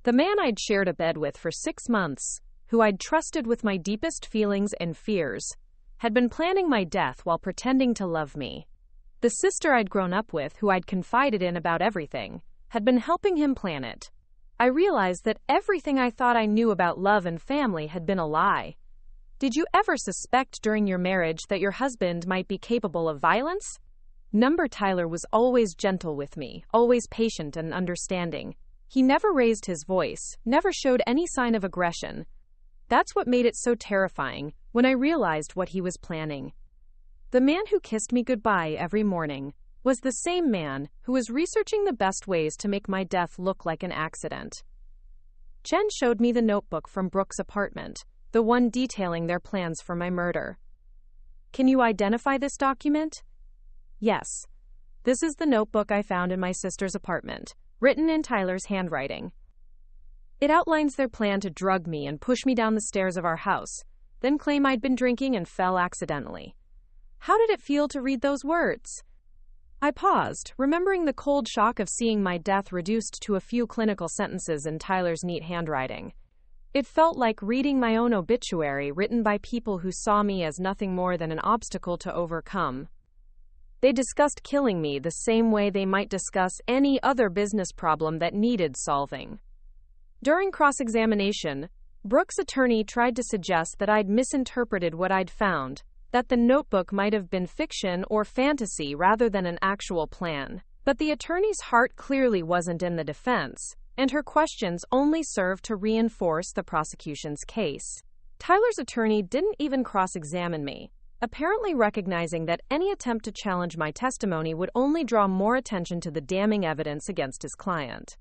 The man I'd shared a bed with for 6 months, who I'd trusted with my deepest feelings and fears, had been planning my death while pretending to love me. The sister I'd grown up with, who I'd confided in about everything, had been helping him plan it. I realized that everything I thought I knew about love and family had been a lie. Did you ever suspect during your marriage that your husband might be capable of violence? Tyler was always gentle with me, always patient and understanding. He never raised his voice, never showed any sign of aggression. That's what made it so terrifying when I realized what he was planning. The man who kissed me goodbye every morning was the same man who was researching the best ways to make my death look like an accident. Chen showed me the notebook from Brooke's apartment, the one detailing their plans for my murder. Can you identify this document? Yes. This is the notebook I found in my sister's apartment, written in Tyler's handwriting. It outlines their plan to drug me and push me down the stairs of our house, then claim I'd been drinking and fell accidentally. How did it feel to read those words? I paused, remembering the cold shock of seeing my death reduced to a few clinical sentences in Tyler's neat handwriting. It felt like reading my own obituary written by people who saw me as nothing more than an obstacle to overcome. They discussed killing me the same way they might discuss any other business problem that needed solving. During cross-examination, Brooke's attorney tried to suggest that I'd misinterpreted what I'd found, that the notebook might have been fiction or fantasy rather than an actual plan. But the attorney's heart clearly wasn't in the defense, and her questions only served to reinforce the prosecution's case. Tyler's attorney didn't even cross-examine me, apparently recognizing that any attempt to challenge my testimony would only draw more attention to the damning evidence against his client.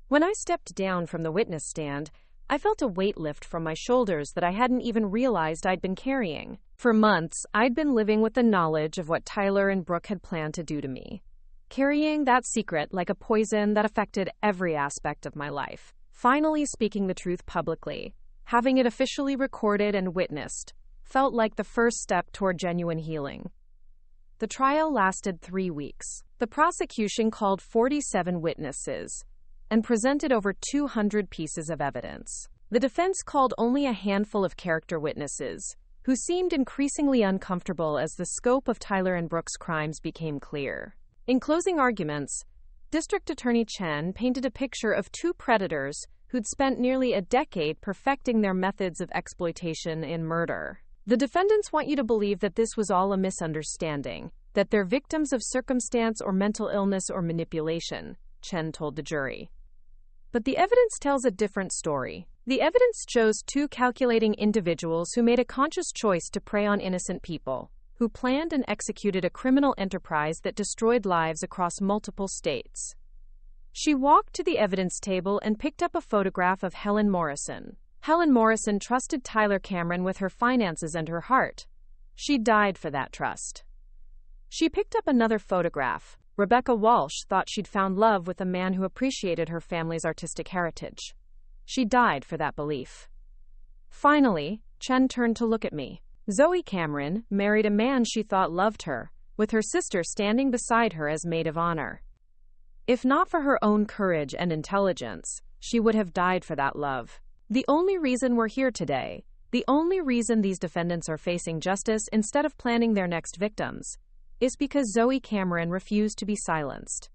When I stepped down from the witness stand, I felt a weight lift from my shoulders that I hadn't even realized I'd been carrying. For months, I'd been living with the knowledge of what Tyler and Brooke had planned to do to me, carrying that secret like a poison that affected every aspect of my life. Finally speaking the truth publicly, having it officially recorded and witnessed, felt like the first step toward genuine healing. The trial lasted 3 weeks. The prosecution called 47 witnesses and presented over 200 pieces of evidence. The defense called only a handful of character witnesses, who seemed increasingly uncomfortable as the scope of Tyler and Brooke's crimes became clear. In closing arguments, District Attorney Chen painted a picture of two predators who'd spent nearly a decade perfecting their methods of exploitation in murder. The defendants want you to believe that this was all a misunderstanding, that they're victims of circumstance or mental illness or manipulation, Chen told the jury. But the evidence tells a different story. The evidence shows two calculating individuals who made a conscious choice to prey on innocent people, who planned and executed a criminal enterprise that destroyed lives across multiple states. She walked to the evidence table and picked up a photograph of Helen Morrison. Helen Morrison trusted Tyler Cameron with her finances and her heart. She died for that trust. She picked up another photograph. Rebecca Walsh thought she'd found love with a man who appreciated her family's artistic heritage. She died for that belief. Finally, Chen turned to look at me. Zoe Cameron married a man she thought loved her, with her sister standing beside her as maid of honor. If not for her own courage and intelligence, she would have died for that love. The only reason we're here today, the only reason these defendants are facing justice instead of planning their next victims, is because Zoe Cameron refused to be silenced.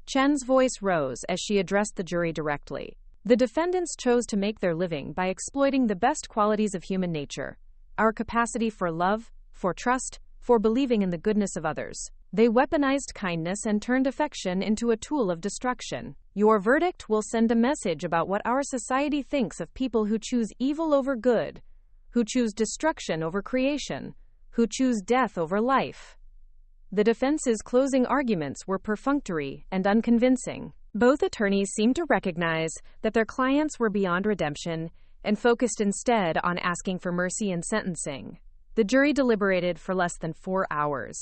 Chen's voice rose as she addressed the jury directly. The defendants chose to make their living by exploiting the best qualities of human nature, our capacity for love, for trust, for believing in the goodness of others. They weaponized kindness and turned affection into a tool of destruction. Your verdict will send a message about what our society thinks of people who choose evil over good, who choose destruction over creation, who choose death over life. The defense's closing arguments were perfunctory and unconvincing. Both attorneys seemed to recognize that their clients were beyond redemption and focused instead on asking for mercy in sentencing. The jury deliberated for less than 4 hours.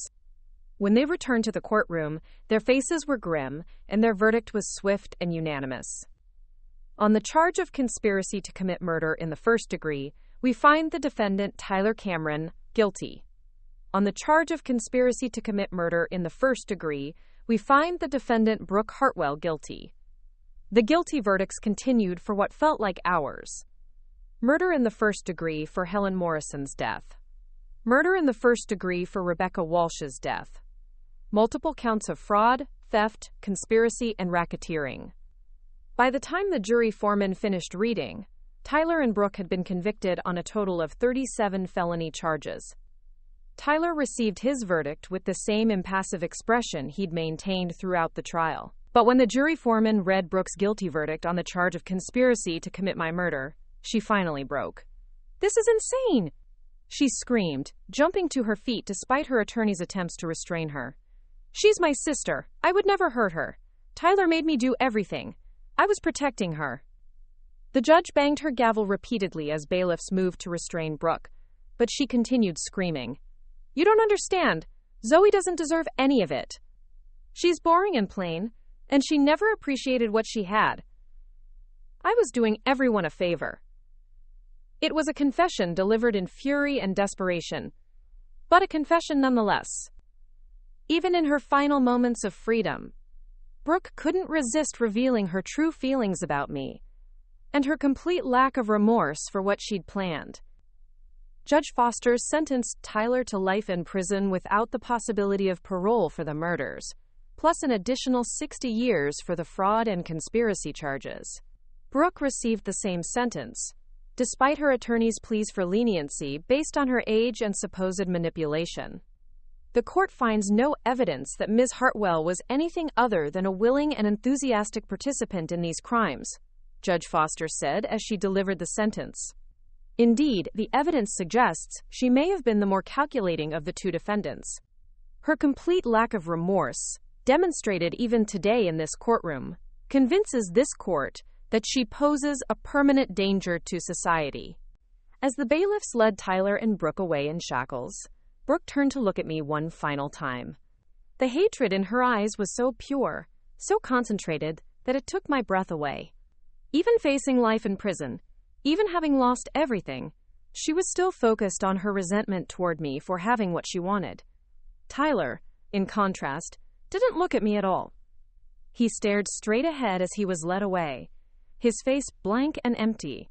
When they returned to the courtroom, their faces were grim, and their verdict was swift and unanimous. On the charge of conspiracy to commit murder in the first degree, we find the defendant Tyler Cameron guilty. On the charge of conspiracy to commit murder in the first degree, we find the defendant Brooke Hartwell guilty. The guilty verdicts continued for what felt like hours. Murder in the first degree for Helen Morrison's death. Murder in the first degree for Rebecca Walsh's death. Multiple counts of fraud, theft, conspiracy, and racketeering. By the time the jury foreman finished reading, Tyler and Brooke had been convicted on a total of 37 felony charges. Tyler received his verdict with the same impassive expression he'd maintained throughout the trial. But when the jury foreman read Brooke's guilty verdict on the charge of conspiracy to commit my murder, she finally broke. "This is insane!" she screamed, jumping to her feet despite her attorney's attempts to restrain her. "She's my sister. I would never hurt her. Tyler made me do everything. I was protecting her." The judge banged her gavel repeatedly as bailiffs moved to restrain Brooke, but she continued screaming. "You don't understand. Zoe doesn't deserve any of it. She's boring and plain, and she never appreciated what she had. I was doing everyone a favor." It was a confession delivered in fury and desperation, but a confession nonetheless. Even in her final moments of freedom, Brooke couldn't resist revealing her true feelings about me and her complete lack of remorse for what she'd planned. Judge Foster sentenced Tyler to life in prison without the possibility of parole for the murders, plus an additional 60 years for the fraud and conspiracy charges. Brooke received the same sentence, despite her attorney's pleas for leniency based on her age and supposed manipulation. The court finds no evidence that Ms. Hartwell was anything other than a willing and enthusiastic participant in these crimes, Judge Foster said as she delivered the sentence. Indeed, the evidence suggests she may have been the more calculating of the two defendants. Her complete lack of remorse, demonstrated even today in this courtroom, convinces this court that she poses a permanent danger to society. As the bailiffs led Tyler and Brooke away in shackles, Brooke turned to look at me one final time. The hatred in her eyes was so pure, so concentrated, that it took my breath away. Even facing life in prison, even having lost everything, she was still focused on her resentment toward me for having what she wanted. Tyler, in contrast, didn't look at me at all. He stared straight ahead as he was led away, his face blank and empty.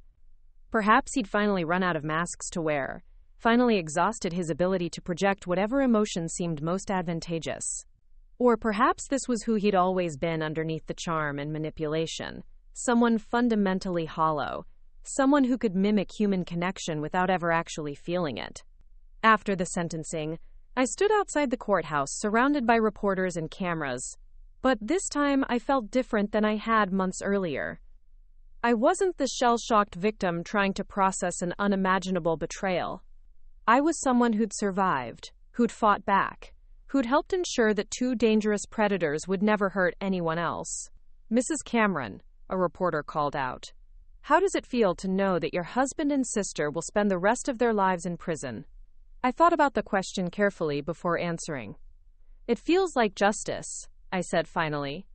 Perhaps he'd finally run out of masks to wear, finally exhausted his ability to project whatever emotion seemed most advantageous. Or perhaps this was who he'd always been underneath the charm and manipulation, someone fundamentally hollow, someone who could mimic human connection without ever actually feeling it. After the sentencing, I stood outside the courthouse surrounded by reporters and cameras, but this time I felt different than I had months earlier. I wasn't the shell-shocked victim trying to process an unimaginable betrayal. I was someone who'd survived, who'd fought back, who'd helped ensure that two dangerous predators would never hurt anyone else. "Mrs. Cameron," a reporter called out, "how does it feel to know that your husband and sister will spend the rest of their lives in prison?" I thought about the question carefully before answering. "It feels like justice," I said finally.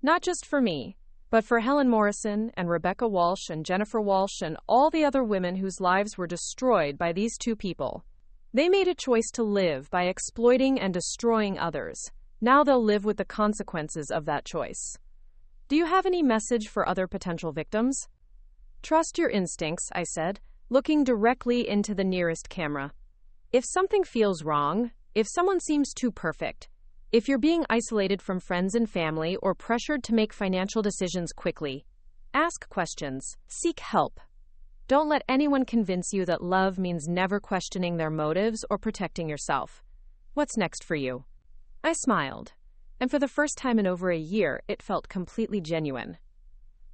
"Not just for me, but for Helen Morrison and Rebecca Walsh and Jennifer Walsh and all the other women whose lives were destroyed by these two people. They made a choice to live by exploiting and destroying others. Now they'll live with the consequences of that choice." "Do you have any message for other potential victims?" "Trust your instincts," I said, looking directly into the nearest camera. "If something feels wrong, if someone seems too perfect, if you're being isolated from friends and family or pressured to make financial decisions quickly, ask questions, seek help. Don't let anyone convince you that love means never questioning their motives or protecting yourself. What's next for you?" I smiled, and for the first time in over a year, it felt completely genuine.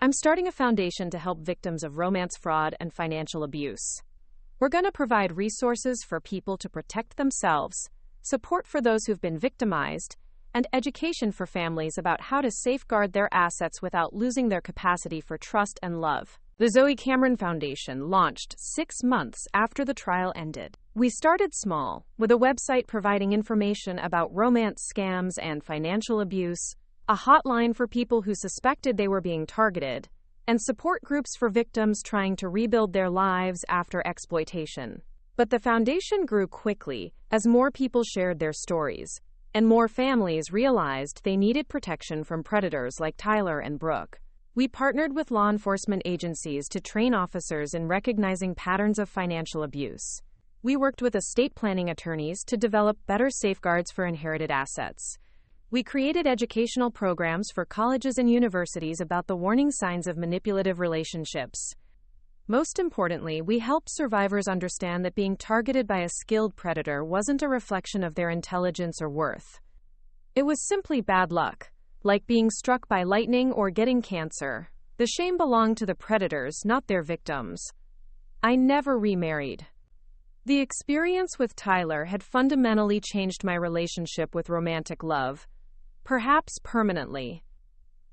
"I'm starting a foundation to help victims of romance fraud and financial abuse. We're going to provide resources for people to protect themselves, support for those who've been victimized, and education for families about how to safeguard their assets without losing their capacity for trust and love." The Zoe Cameron Foundation launched 6 months after the trial ended. We started small, with a website providing information about romance scams and financial abuse, a hotline for people who suspected they were being targeted, and support groups for victims trying to rebuild their lives after exploitation. But the foundation grew quickly as more people shared their stories, and more families realized they needed protection from predators like Tyler and Brooke. We partnered with law enforcement agencies to train officers in recognizing patterns of financial abuse. We worked with estate planning attorneys to develop better safeguards for inherited assets. We created educational programs for colleges and universities about the warning signs of manipulative relationships. Most importantly, we helped survivors understand that being targeted by a skilled predator wasn't a reflection of their intelligence or worth. It was simply bad luck, like being struck by lightning or getting cancer. The shame belonged to the predators, not their victims. I never remarried. The experience with Tyler had fundamentally changed my relationship with romantic love, perhaps permanently.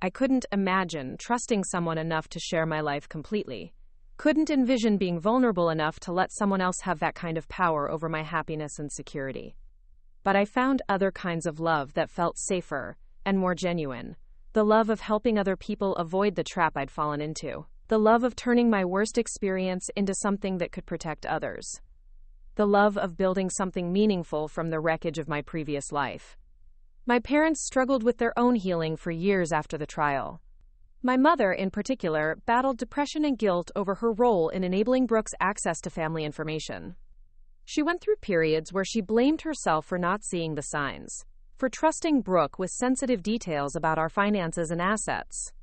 I couldn't imagine trusting someone enough to share my life completely. Couldn't envision being vulnerable enough to let someone else have that kind of power over my happiness and security. But I found other kinds of love that felt safer and more genuine. The love of helping other people avoid the trap I'd fallen into. The love of turning my worst experience into something that could protect others. The love of building something meaningful from the wreckage of my previous life. My parents struggled with their own healing for years after the trial. My mother, in particular, battled depression and guilt over her role in enabling Brooke's access to family information. She went through periods where she blamed herself for not seeing the signs, for trusting Brooke with sensitive details about our finances and assets.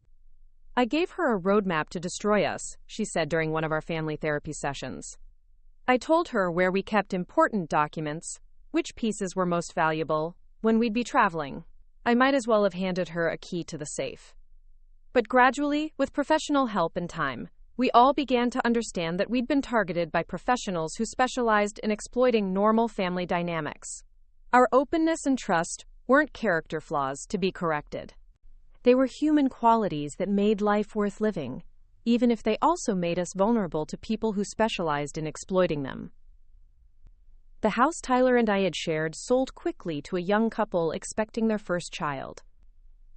"I gave her a roadmap to destroy us," she said during one of our family therapy sessions. "I told her where we kept important documents, which pieces were most valuable, when we'd be traveling. I might as well have handed her a key to the safe." But gradually, with professional help and time, we all began to understand that we'd been targeted by professionals who specialized in exploiting normal family dynamics. Our openness and trust weren't character flaws to be corrected. They were human qualities that made life worth living, even if they also made us vulnerable to people who specialized in exploiting them. The house Tyler and I had shared sold quickly to a young couple expecting their first child.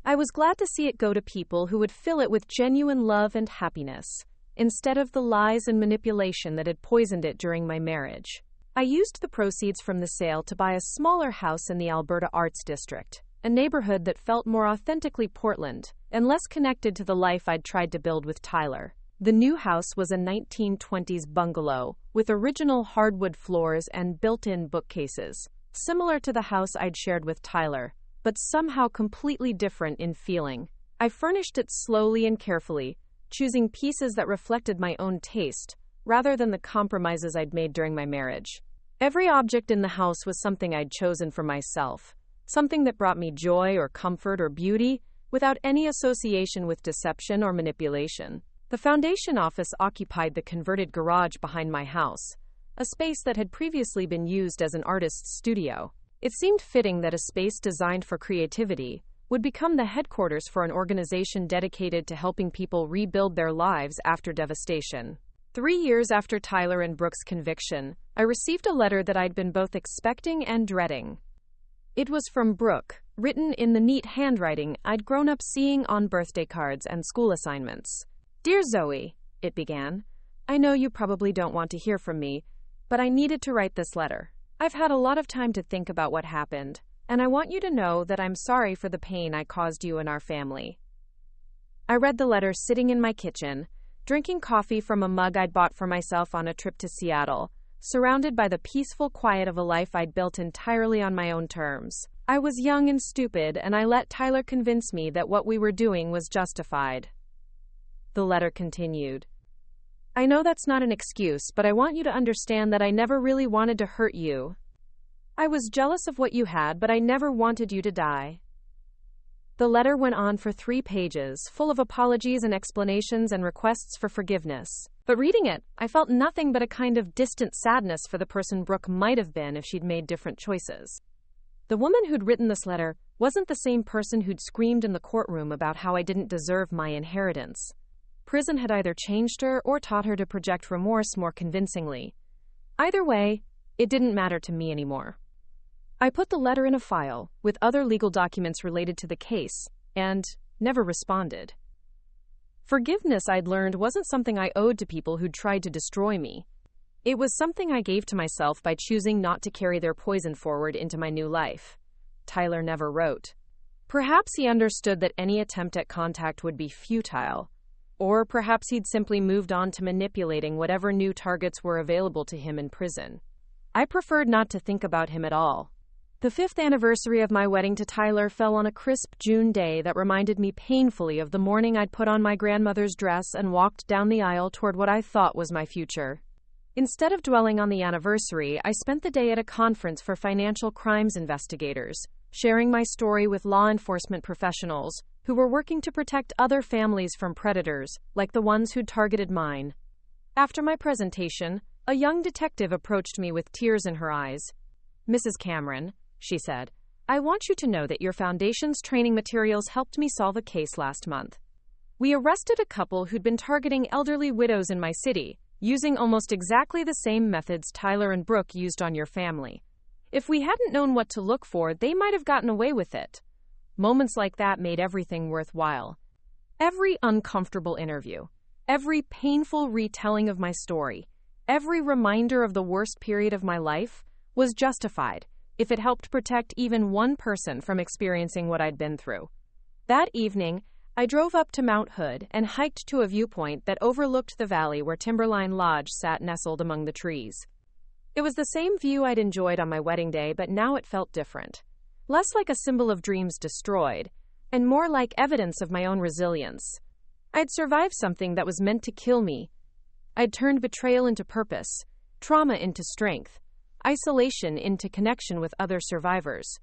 I was glad to see it go to people who would fill it with genuine love and happiness, instead of the lies and manipulation that had poisoned it during my marriage. I used the proceeds from the sale to buy a smaller house in the Alberta Arts District, a neighborhood that felt more authentically Portland and less connected to the life I'd tried to build with Tyler. The new house was a 1920s bungalow with original hardwood floors and built-in bookcases, similar to the house I'd shared with Tyler, but somehow completely different in feeling. I furnished it slowly and carefully, choosing pieces that reflected my own taste, rather than the compromises I'd made during my marriage. Every object in the house was something I'd chosen for myself, something that brought me joy or comfort or beauty, without any association with deception or manipulation. The foundation office occupied the converted garage behind my house, a space that had previously been used as an artist's studio. It seemed fitting that a space designed for creativity would become the headquarters for an organization dedicated to helping people rebuild their lives after devastation. 3 years after Tyler and Brooke's conviction, I received a letter that I'd been both expecting and dreading. It was from Brooke, written in the neat handwriting I'd grown up seeing on birthday cards and school assignments. "Dear Zoe," it began, "I know you probably don't want to hear from me, but I needed to write this letter. I've had a lot of time to think about what happened, and I want you to know that I'm sorry for the pain I caused you and our family." I read the letter sitting in my kitchen, drinking coffee from a mug I'd bought for myself on a trip to Seattle, surrounded by the peaceful quiet of a life I'd built entirely on my own terms. I was young and stupid, and I let Tyler convince me that what we were doing was justified. The letter continued. "I know that's not an excuse, but I want you to understand that I never really wanted to hurt you. I was jealous of what you had, but I never wanted you to die." The letter went on for 3 pages, full of apologies and explanations and requests for forgiveness. But reading it, I felt nothing but a kind of distant sadness for the person Brooke might have been if she'd made different choices. The woman who'd written this letter wasn't the same person who'd screamed in the courtroom about how I didn't deserve my inheritance. Prison had either changed her or taught her to project remorse more convincingly. Either way, it didn't matter to me anymore. I put the letter in a file with other legal documents related to the case and never responded. Forgiveness, I'd learned, wasn't something I owed to people who'd tried to destroy me. It was something I gave to myself by choosing not to carry their poison forward into my new life. Tyler never wrote. Perhaps he understood that any attempt at contact would be futile. Or perhaps he'd simply moved on to manipulating whatever new targets were available to him in prison. I preferred not to think about him at all. The 5th anniversary of my wedding to Tyler fell on a crisp June day that reminded me painfully of the morning I'd put on my grandmother's dress and walked down the aisle toward what I thought was my future. Instead of dwelling on the anniversary, I spent the day at a conference for financial crimes investigators, sharing my story with law enforcement professionals who were working to protect other families from predators, like the ones who'd targeted mine. After my presentation, a young detective approached me with tears in her eyes. "Mrs. Cameron," she said, "I want you to know that your foundation's training materials helped me solve a case last month. We arrested a couple who'd been targeting elderly widows in my city, using almost exactly the same methods Tyler and Brooke used on your family. If we hadn't known what to look for, they might have gotten away with it." Moments like that made everything worthwhile. Every uncomfortable interview, every painful retelling of my story, every reminder of the worst period of my life was justified if it helped protect even one person from experiencing what I'd been through. That evening, I drove up to Mount Hood and hiked to a viewpoint that overlooked the valley where Timberline Lodge sat nestled among the trees. It was the same view I'd enjoyed on my wedding day, but now it felt different. Less like a symbol of dreams destroyed, and more like evidence of my own resilience. I'd survived something that was meant to kill me. I'd turned betrayal into purpose, trauma into strength, isolation into connection with other survivors.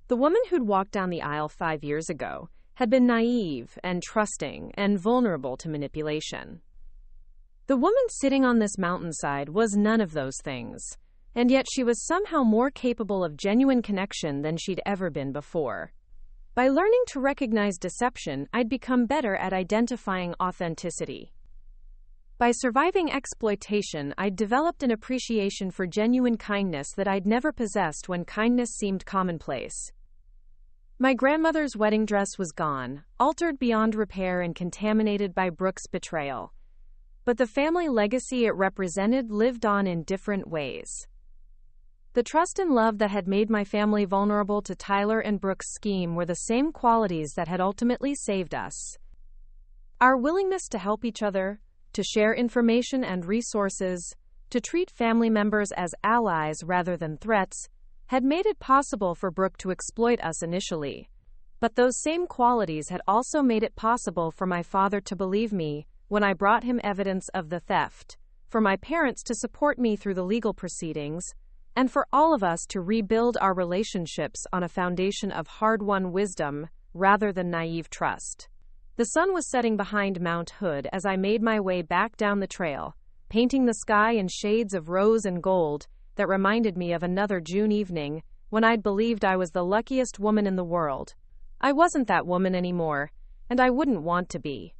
The woman who'd walked down the aisle 5 years ago had been naive and trusting and vulnerable to manipulation. The woman sitting on this mountainside was none of those things, and yet she was somehow more capable of genuine connection than she'd ever been before. By learning to recognize deception, I'd become better at identifying authenticity. By surviving exploitation, I'd developed an appreciation for genuine kindness that I'd never possessed when kindness seemed commonplace. My grandmother's wedding dress was gone, altered beyond repair and contaminated by Brooke's betrayal. But the family legacy it represented lived on in different ways. The trust and love that had made my family vulnerable to Tyler and Brooke's scheme were the same qualities that had ultimately saved us. Our willingness to help each other, to share information and resources, to treat family members as allies rather than threats, had made it possible for Brooke to exploit us initially. But those same qualities had also made it possible for my father to believe me when I brought him evidence of the theft, for my parents to support me through the legal proceedings, and for all of us to rebuild our relationships on a foundation of hard-won wisdom rather than naive trust. The sun was setting behind Mount Hood as I made my way back down the trail, painting the sky in shades of rose and gold that reminded me of another June evening when I'd believed I was the luckiest woman in the world. I wasn't that woman anymore, and I wouldn't want to be.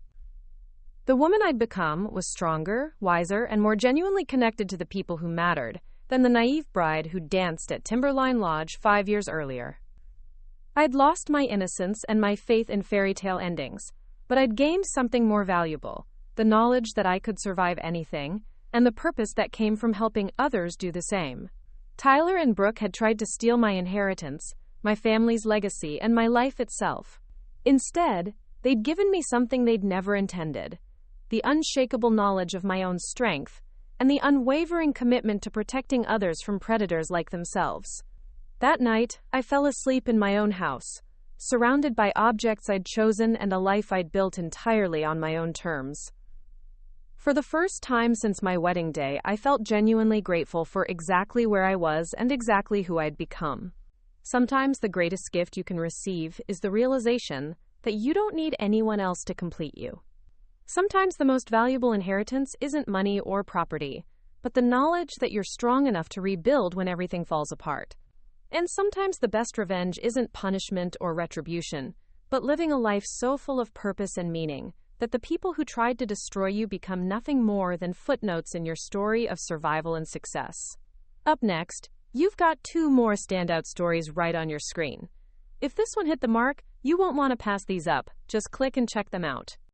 The woman I'd become was stronger, wiser, and more genuinely connected to the people who mattered than the naive bride who danced at Timberline Lodge 5 years earlier. I'd lost my innocence and my faith in fairy tale endings, but I'd gained something more valuable, the knowledge that I could survive anything, and the purpose that came from helping others do the same. Tyler and Brooke had tried to steal my inheritance, my family's legacy, and my life itself. Instead, they'd given me something they'd never intended: the unshakable knowledge of my own strength, and the unwavering commitment to protecting others from predators like themselves. That night, I fell asleep in my own house, surrounded by objects I'd chosen and a life I'd built entirely on my own terms. For the first time since my wedding day, I felt genuinely grateful for exactly where I was and exactly who I'd become. Sometimes the greatest gift you can receive is the realization that you don't need anyone else to complete you. Sometimes the most valuable inheritance isn't money or property, but the knowledge that you're strong enough to rebuild when everything falls apart. And sometimes the best revenge isn't punishment or retribution, but living a life so full of purpose and meaning that the people who tried to destroy you become nothing more than footnotes in your story of survival and success. Up next, you've got 2 more standout stories right on your screen. If this one hit the mark, you won't want to pass these up. Just click and check them out.